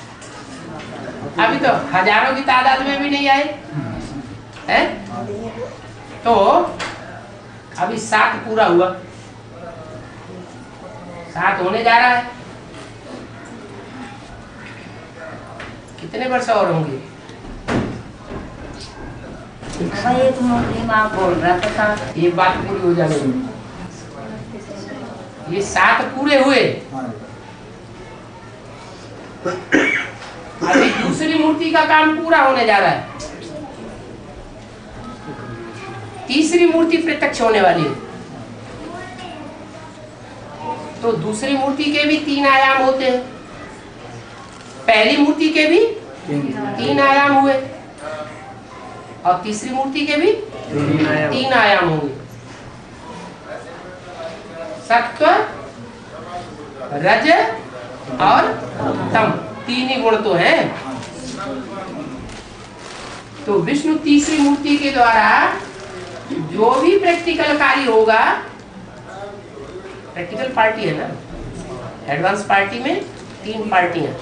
अभी तो हजारों की तादाद में भी नहीं आए हैं। तो अभी 7 पूरा हुआ, 7 होने जा रहा है। कितने वर्ष और होंगे? ये तुम दिमाग बोल रहा था। एक बात पूरी हो जाएगी। ये 7 पूरे हुए, अभी दूसरी मूर्ति का काम पूरा होने जा रहा है। तीसरी मूर्ति प्रत्यक्ष होने वाली है। तो दूसरी मूर्ति के भी 3 आयाम होते हैं, पहली मूर्ति के भी 3 आयाम हुए और तीसरी मूर्ति के भी 3 आयाम होंगे। सत्व, रज और तम, 3 ही गुण तो हैं। तो विष्णु तीसरी मूर्ति के द्वारा जो भी प्रैक्टिकल कार्य होगा, प्रैक्टिकल पार्टी है ना, एडवांस पार्टी में 3 पार्टियां,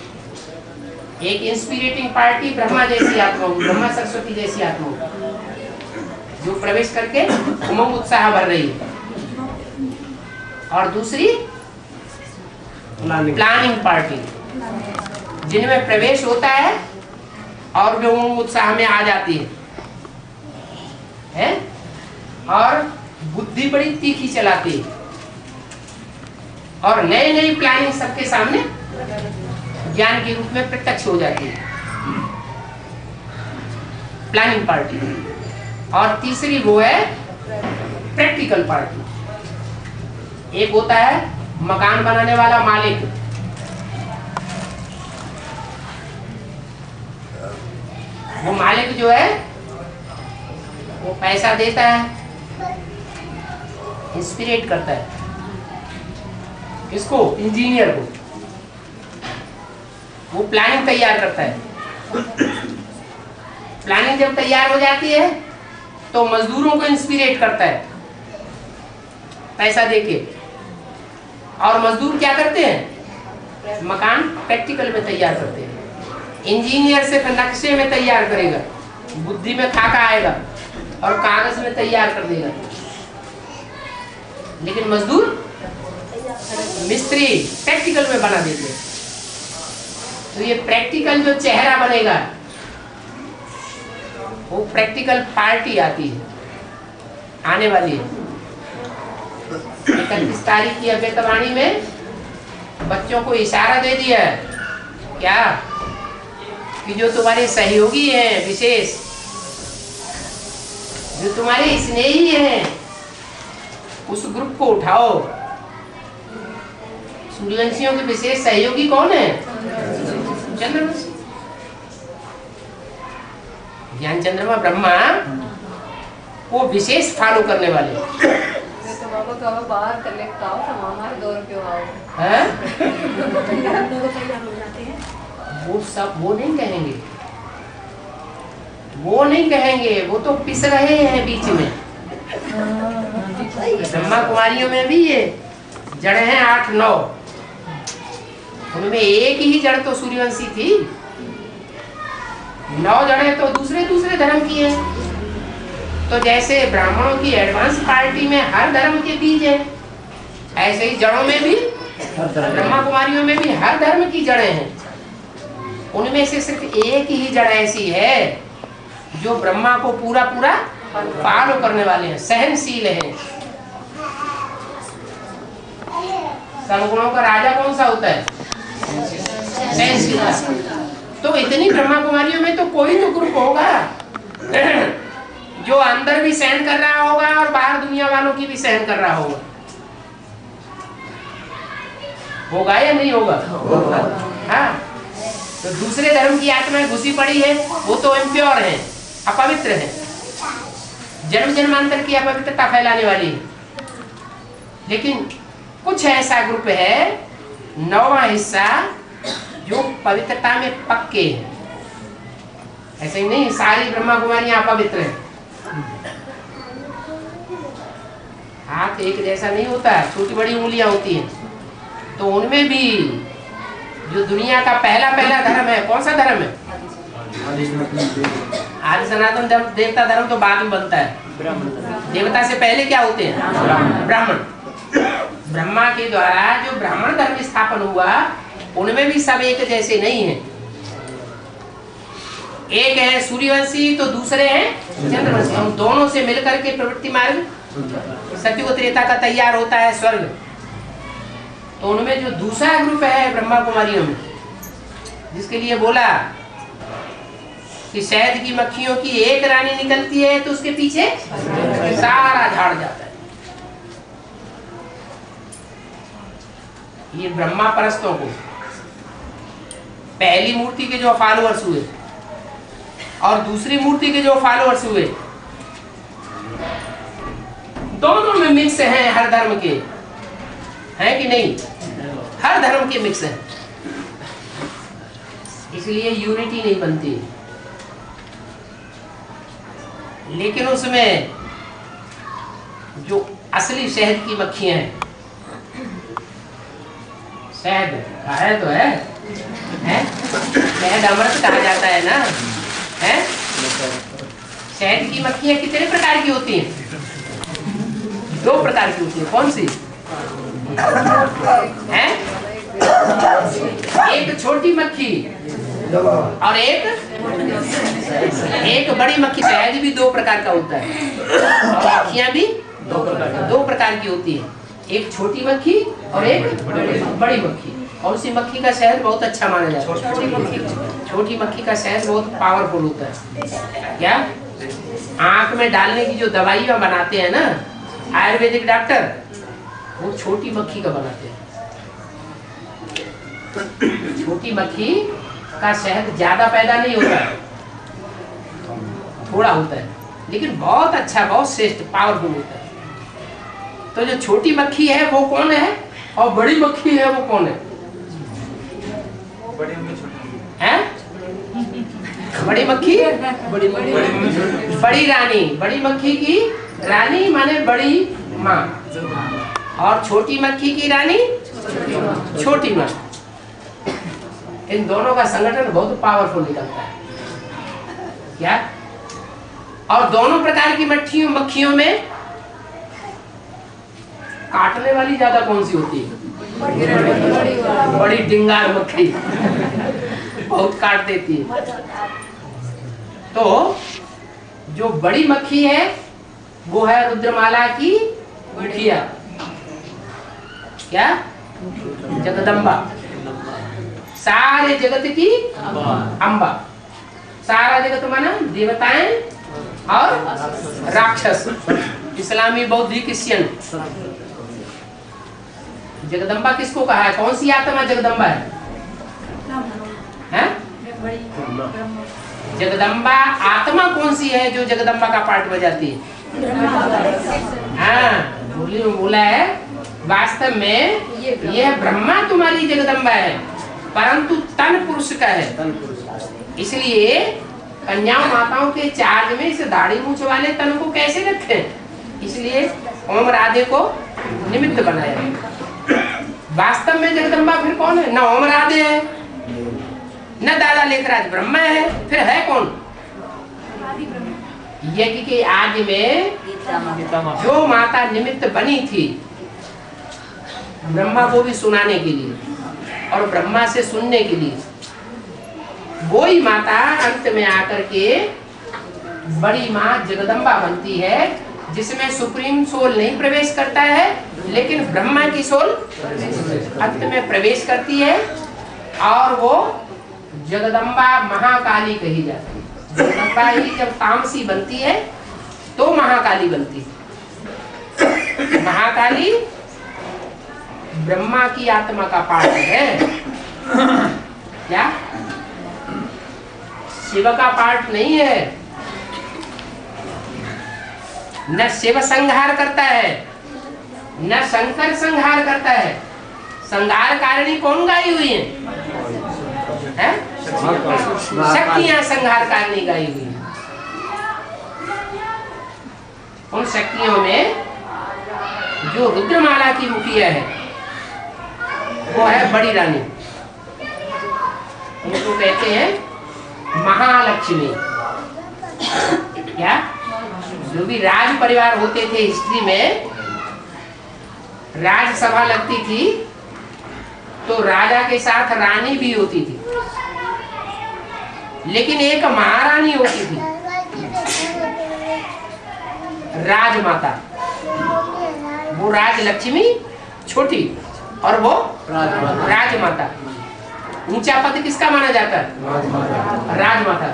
एक इंस्पिरेटिंग पार्टी ब्रह्मा जैसी आत्मा, ब्रह्मा सरस्वती जैसी आत्मा जो प्रवेश करके उमंग उत्साह भर रही है, और दूसरी प्लानिंग पार्टी जिनमें प्रवेश होता है और वे उमंग उत्साह में आ जाती है और बुद्धि बड़ी तीखी चलाती है और नई नई प्लानिंग सबके सामने ज्ञान के रूप में प्रत्यक्ष हो जाती है, प्लानिंग पार्टी। और तीसरी वो है प्रैक्टिकल पार्टी। एक होता है मकान बनाने वाला मालिक, वो मालिक जो है वो पैसा देता है, इंस्पिरेट करता है किसको? इंजीनियर को। वो प्लानिंग तैयार करता है। प्लानिंग जब तैयार हो जाती है तो मजदूरों को इंस्पिरेट करता है पैसा देके, और मजदूर क्या करते हैं? मकान प्रैक्टिकल में तैयार करते हैं। इंजीनियर से नक्शे में तैयार करेगा, बुद्धि में खाका आएगा और कागज में तैयार कर देगा, लेकिन मजदूर मिस्त्री प्रैक्टिकल में बना देते हैं। तो ये प्रैक्टिकल जो चेहरा बनेगा वो प्रैक्टिकल पार्टी आती है, आने वाली है 31 तारीख की अव्यक्तवाणी में। बच्चों को इशारा दे दिया है क्या कि जो तुम्हारे सहयोगी हैं विशेष, जो तुम्हारे स्नेही हैं, उस ग्रुप को उठाओ। सूर्यवंशियों के विशेष सहयोगी कौन है? चंद्रवंशी। ज्ञान चंद्रमा ब्रह्मा वो विशेष फॉलो करने वाले तो बाबा कहो बाहर कलेक्ट आओ तो हमारे 2 रुपये आओ हैं। हम लोग तैयार हो जाते हैं। वो सब वो नहीं कहेंगे, वो नहीं कहेंगे, वो तो पिस रहे हैं बीच में। ब्रह्मा कुमारियों में भी ये जड़ हैं 8-9, उनमें एक ही जड़ तो सूर्यवंशी थी, 9 जड़ें तो दूसरे दूसरे धर्म की हैं। तो जैसे ब्राह्मणों की एडवांस पार्टी में हर धर्म के बीज है, ऐसे ही जड़ों में भी ब्रह्मा कुमारियों में भी हर धर्म की जड़ें हैं। उनमें से सिर्फ एक ही जड़ ऐसी है जो ब्रह्मा को पूरा पूरा फॉलो करने वाले हैं, सहनशील हैं। सर्वगुणों का राजा कौन सा होता है? सहनशीलता। तो इतनी ब्रह्मा कुमारियों में तो कोई तो ग्रुप होगा जो अंदर भी सहन कर रहा होगा और बाहर दुनिया वालों की भी सहन कर रहा होगा। होगा या नहीं होगा? हाँ। तो दूसरे धर्म की आत्माएं घुसी पड़ी है, वो तो इम्प्योर है, अपवित्र है, जन्म जन्मांतर की अपवित्रता फैलाने वाली है। लेकिन कुछ ऐसा ग्रुप है, 9वां हिस्सा, जो पवित्रता में पक्के हैं। ऐसे ही नहीं सारी ब्रह्मा कुमारियां अपवित्र हैं। हाथ एक जैसा नहीं होता, छोटी बड़ी उंगलियां होती हैं। तो उनमें भी जो दुनिया का पहला धर्म है, कौन सा धर्म है? आदि सनातन देवता धर्म तो बाद में बनता है। देवता से पहले क्या होते हैं? ब्राह्मण। ब्रह्मा के द्वारा जो ब्राह्मण धर्म स्थापन हुआ, उनमें भी सब एक जैसे नहीं है। एक है सूर्यवंशी तो दूसरे हैं चंद्रवंशी। हम दोनों से मिलकर के प्रवृत्ति मार्ग सत्युग त्रेता का तैयार होता है स्वर्ग। तो उनमें जो दूसरा ग्रुप है ब्रह्मा कुमारियों में, जिसके लिए बोला कि शहद की मक्खियों की एक रानी निकलती है तो उसके पीछे सारा झाड़ जाता है। ये ब्रह्मा परस्तों को पहली मूर्ति के जो फॉलोअर्स हुए और दूसरी मूर्ति के जो फॉलोअर्स हुए, दोनों में मिक्स हैं हर धर्म के, हैं कि नहीं? हर धर्म के मिक्स हैं, इसलिए यूनिटी नहीं बनती। लेकिन उसमें जो असली शहद की मक्खियां हैं, शहद है तो है? शहद अमृत कहा जाता है ना, है? शहद की मक्खियां कितने प्रकार की होती हैं? 2 प्रकार की होती है। कौन सी है? एक छोटी मक्खी और एक बड़ी मक्खी। शहद भी 2 प्रकार का होता है और मक्खियां भी 2 प्रकार की होती है, एक छोटी मक्खी और एक बड़ी मक्खी। और उसी मक्खी का शहद बहुत अच्छा माना जाता है। छोटी मक्खी का शहद बहुत पावरफुल होता है। क्या आंख में डालने की जो दवाइयां बनाते हैं ना आयुर्वेदिक डॉक्टर, वो छोटी मक्खी का बनाते हैं। छोटी मक्खी का शहद ज्यादा पैदा नहीं होता है, थोड़ा होता है, लेकिन बहुत अच्छा, बहुत श्रेष्ठ, पावरफुल होता है। तो जो छोटी मक्खी है वो कौन है और बड़ी मक्खी है वो कौन है? हैं? बड़ी मक्खी बड़ी रानी, बड़ी मक्खी की रानी माने बड़ी माँ, और छोटी मक्खी की रानी छोटी माँ। इन दोनों का संगठन बहुत पावरफुल निकलता है। क्या? और दोनों प्रकार की मक्खियों में काटने वाली ज्यादा कौन सी होती है? बड़ी डिंगार मक्खी बहुत काट देती है। तो जो बड़ी मक्खी है वो है रुद्रमाला की मुखिया। क्या? जगदम्बा, सारे जगत की अम्बा। सारा जगत माना देवताएं और राक्षस, इस्लामी, बौद्धिक, क्रिश्चियन। जगदम्बा किसको कहा है? कौन सी आत्मा जगदम्बा है? हैं? जगदम्बा आत्मा कौन सी है जो जगदम्बा का पार्ट बजाती है? हाँ, मुरली में बोला है वास्तव में यह ब्रह्मा तुम्हारी जगदम्बा है, परंतु तन पुरुष का है। इसलिए कन्याओं माताओं के चार्ज में इस दाढ़ी मूछ वाले तन को कैसे रखें, इसलिए ओम राधे को निमित्त बनाया। वास्तव में जगदम्बा फिर कौन है? न ओम राधे है, न दादा लेखराज ब्रह्मा है, फिर है कौन? यज्ञ के आगे में जो माता निमित्त बनी थी ब्रह्मा को भी सुनाने के लिए और ब्रह्मा से सुनने के लिए, वो ही माता अंत में आकर के बड़ी माँ जगदम्बा बनती है, जिसमें सुप्रीम सोल नहीं प्रवेश करता है, लेकिन ब्रह्मा की सोल अंत में प्रवेश करती है और वो जगदम्बा महाकाली कही जाती है। जगदम्बा ही जब तामसी बनती है तो महाकाली बनती है। महाकाली ब्रह्मा की आत्मा का पार्ट है, क्या शिव का पार्ट नहीं है। न शिव संहार करता है, न शंकर संहार करता है। संहार कारिणी कौन गाई हुई है? शक्तियां संहार कारिणी गाई हुई है। उन शक्तियों में जो रुद्रमाला की मुखिया है वो है बड़ी रानी, उनको कहते हैं महालक्ष्मी। क्या जो भी राज परिवार होते थे हिस्ट्री में, राजसभा लगती थी तो राजा के साथ रानी भी होती थी, लेकिन एक महारानी होती थी, राजमाता। वो राजलक्ष्मी छोटी और वो राजमाता। ऊंचा पद किसका माना जाता है? राजमाता।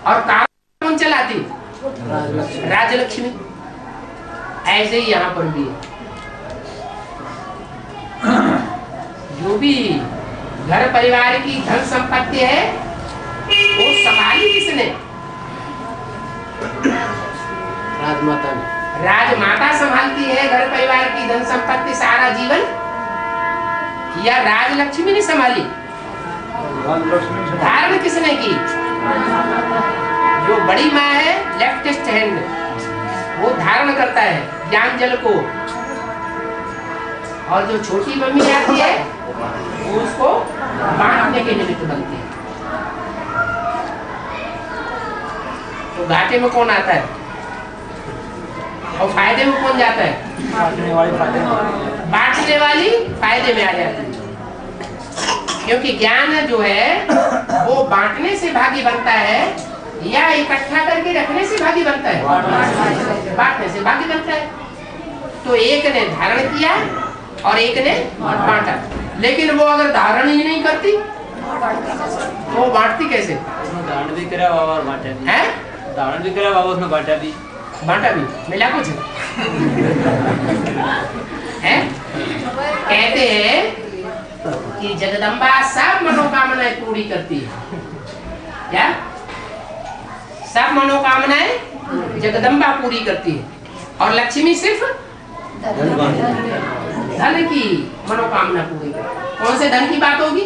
और काम कौन चलाती? राजलक्ष्मी। ऐसे ही यहाँ पर भी है। जो भी घर परिवार की धन संपत्ति है वो संभाली किसने? राजमाता ने। राजमाता संभालती है घर परिवार की धन संपत्ति सारा जीवन, या राजलक्ष्मी ने संभाली? धारण किसने की? जो बड़ी माँ है लेफ्टिस्ट हैंड, वो धारण करता है ज्ञान जल को, और जो छोटी मम्मी आती है वो उसको बांटने के निमित्त बनती है। तो घाटे में कौन आता है और फायदे में कौन जाता है? बांटने वाली फायदे में आ जाती है, क्योंकि ज्ञान जो है वो बांटने से भागी बनता है या इकट्ठा करके रखने से भागी बनता है? बांटने से भागी बनता है। तो एक ने धारण किया और एक ने बांटा, लेकिन वो अगर धारण ही नहीं करती तो वो बांटती कैसे? धारण भी करा और बांटा भी है, धारण भी करा बाबा, उसमें बांटा भी मिला कुछ है। कहते हैं कि जगदम्बा सब मनोकामनाएं पूरी करती है। क्या? सब मनोकामनाएं जगदम्बा पूरी करती है, और लक्ष्मी सिर्फ धन की मनोकामना पूरी करती। कौन से धन की बात होगी?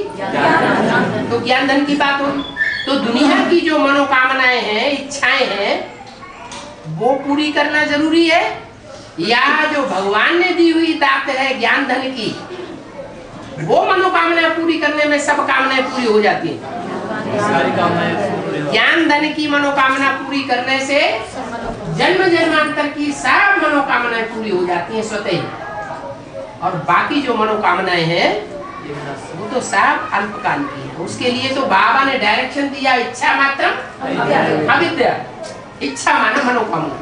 तो ज्ञान धन की बात होगी। तो दुनिया की जो मनोकामनाएं हैं, इच्छाएं हैं, वो पूरी करना जरूरी है, या जो भगवान ने दी हुई दात है ज्ञान धन की, वो मनोकामनाएं पूरी करने में सब कामनाएं पूरी हो जाती हैं? सारी कामनाएं। ज्ञान धन की मनोकामना पूरी करने से जन्म जन्मांतर की सब मनोकामनाएं पूरी हो जाती हैं स्वतः ही, और बाकी जो मनोकामनाएं हैं वो तो सब अल्पकाल की है। उसके लिए तो बाबा ने डायरेक्शन दिया, इच्छा मात्र अविद्या। इच्छा माना मनोकामना,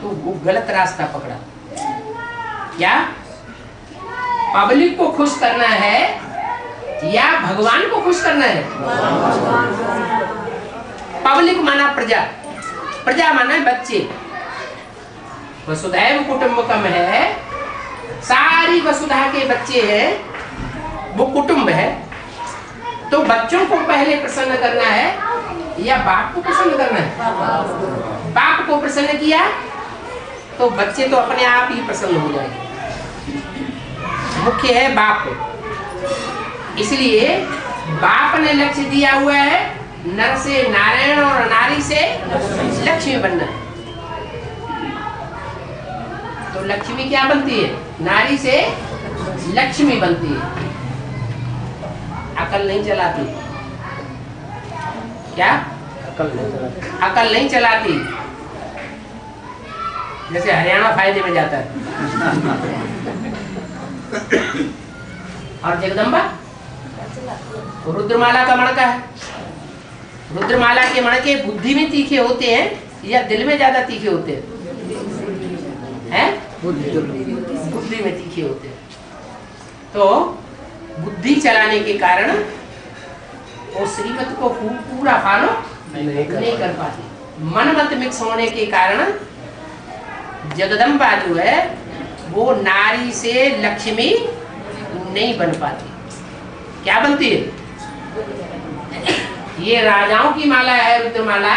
तो वो गलत रास्ता पकड़ा। क्या पब्लिक को खुश करना है या भगवान को खुश करना है? पब्लिक माना प्रजा, प्रजा माना बच्चे। वसुधैव कुटुंबकम है, सारी वसुधा के बच्चे हैं, वो कुटुंब है। तो बच्चों को पहले प्रसन्न करना है या बाप को प्रसन्न करना है? बाप को प्रसन्न किया तो बच्चे तो अपने आप ही प्रसन्न हो जाएंगे। मुख्य है बाप। इसलिए बाप ने लक्ष्य दिया हुआ है नर से नारायण और नारी से लक्ष्मी बनना। तो लक्ष्मी क्या बनती है? नारी से लक्ष्मी बनती है। अकल नहीं चलाती। क्या? अकल नहीं चलाती। जैसे हरियाणा फायदे में जाता है। और जगदम्बा रुद्रमाला का मणका है। रुद्रमाला के मणके बुद्धि में तीखे होते हैं या दिल में ज्यादा तीखे होते हैं? बुद्धि में तीखे होते हैं। तो बुद्धि चलाने के कारण वो श्रीमत को पूरा फॉलो नहीं कर पाती। मन मत मिक्स होने के कारण जगदम्बा जो है वो नारी से लक्ष्मी नहीं बन पाती। क्या बनती है? ये राजाओं की माला है रुद्रमाला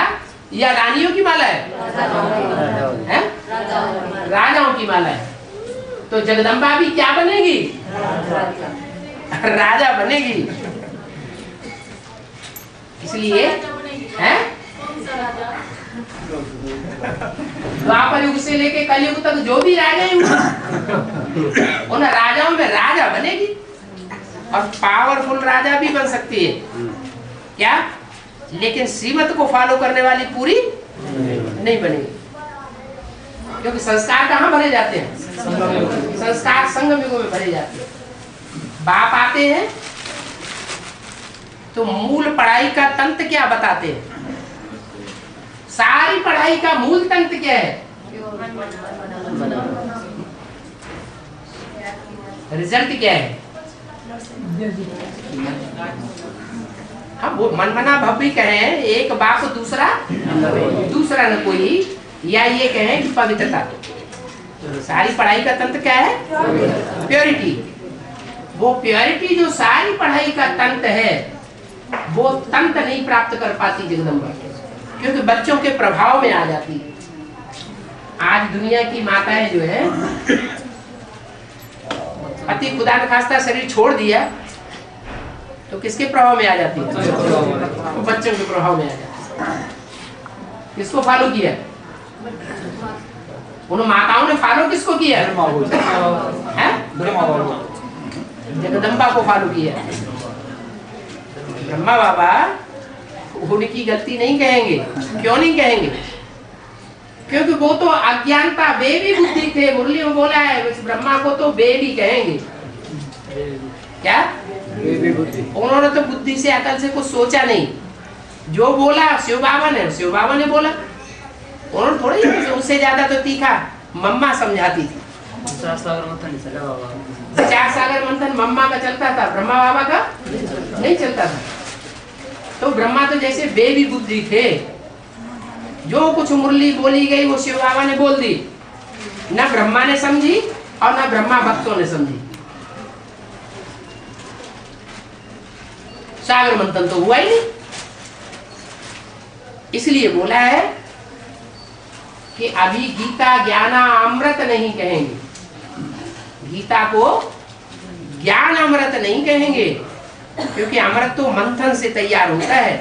या रानियों की माला है? राजाओं की माला है। तो जगदम्बा भी क्या बनेगी? राजा बनेगी। इसलिए हैं द्वापर युग से लेके कलयुग तक जो भी राजा हैं उन राजाओं में राजा बनेगी और पावरफुल राजा भी बन सकती है। क्या? लेकिन श्रीमत को फॉलो करने वाली पूरी नहीं बनेगी। क्योंकि संस्कार कहाँ भरे जाते हैं? संस्कार संगम युगों में भरे जाते हैं। बाप आते हैं तो मूल पढ़ाई का तंत्र क्या बताते हैं? सारी पढ़ाई का मूल तंत्र क्या है? रिजल्ट क्या है? हाँ, वो मनमना भव भी कहें एक बाप दूसरा न कोई, या ये कहें कि पवित्रता। सारी पढ़ाई का तंत्र क्या है? प्योरिटी। वो प्योरिटी जो सारी पढ़ाई का तंत्र है वो तंत्र नहीं प्राप्त कर पाती जगदम्बा, क्योंकि बच्चों के प्रभाव में आ जाती है। आज दुनिया की माताएं जो है पति खुदा न खास्ता शरीर छोड़ दिया तो किसके प्रभाव में आ जाती है? तो बच्चों के प्रभाव में आ जाती है। किसको फॉलो किया? उन माताओं ने फॉलो किसको किया? जगदम्बा को फॉलो किया। ब्रह्मा बाबा उनकी गलती नहीं कहेंगे। क्यों नहीं कहेंगे? क्योंकि वो तो अज्ञानता बेबी बुद्धि थे। मुरली में बोला है ब्रह्मा को तो बेबी कहेंगे। क्या? बेबी बुद्धि। उन्होंने तो बुद्धि से अकल से कुछ सोचा नहीं। जो बोला शिव बाबा ने बोला। उन्होंने थोड़ी उससे ज्यादा तो तीखा मम्मा समझाती थी। 4 सागर मंथन चला बाबा। 4 सागर मंथन मम्मा का चलता था, ब्रह्मा बाबा का नहीं चलता था। तो ब्रह्मा तो जैसे बेबी बुद्धि थे। जो कुछ मुरली बोली गई वो शिव बाबा ने बोल दी। न ब्रह्मा ने समझी और न ब्रह्मा भक्तों ने समझी। सागर मंथन तो हुआ ही नहीं। इसलिए बोला है कि अभी गीता ज्ञाना अमृत नहीं कहेंगे। गीता को ज्ञान अमृत नहीं कहेंगे, क्योंकि अमृत तो मंथन से तैयार होता है।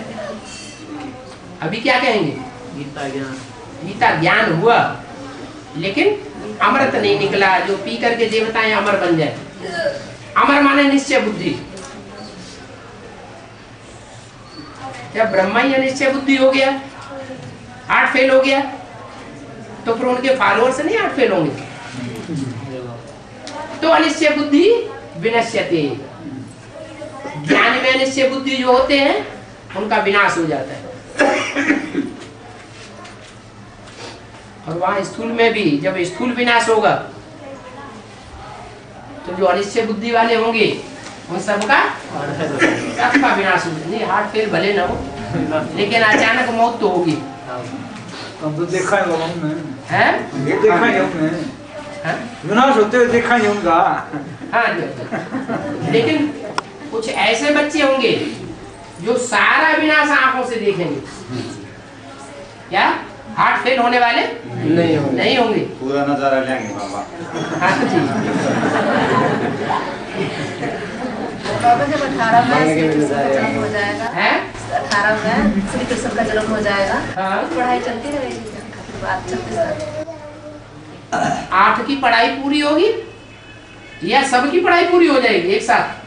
अभी क्या कहेंगे? गीता ज्ञान हुआ लेकिन अमृत नहीं निकला जो पी करके देवताएं अमर बन जाए। अमर माने निश्चय बुद्धि। जब ब्रह्मा ही निश्चय बुद्धि हो गया, 8 फेल हो गया, तो फिर उनके फॉलोअर्स नहीं 8 फेल होंगे। तो अनिश्चय बुद्धि विनश्यते। ज्ञान में अनिश्चय बुद्धि जो होते हैं उनका विनाश हो जाता है। और वहां स्थूल में भी जब स्थूल विनाश होगा तो जो अनिश्चय बुद्धि वाले होंगे उन सबका विनाश हो जाएगा। हार्ट फेल भले ना हो लेकिन अचानक मौत तो होगी। हम तो देखा है बाबा ने। हैं? ये देखा है हमने। विनाश होते हुए देखा है उनका। हाँ, लेकिन कुछ ऐसे बच्चे होंगे जो सारा विनाश आंखों से देखेंगे, क्या हार्ट फेल होने वाले नहीं होंगे। पूरा नजारा लेंगे बाबा। हाँ जी, बाबा जब 18 में श्री कृष्ण का जन्म हो जाएगा, है 18 में श्री कृष्ण का जन्म हो जाएगा, हाँ। तो पढ़ाई चलती रहेगी, बात चलती रहेगी। 8 की पढ़ाई पूरी होगी या सबकी पढ़ाई पूरी हो जाएगी एक साथ?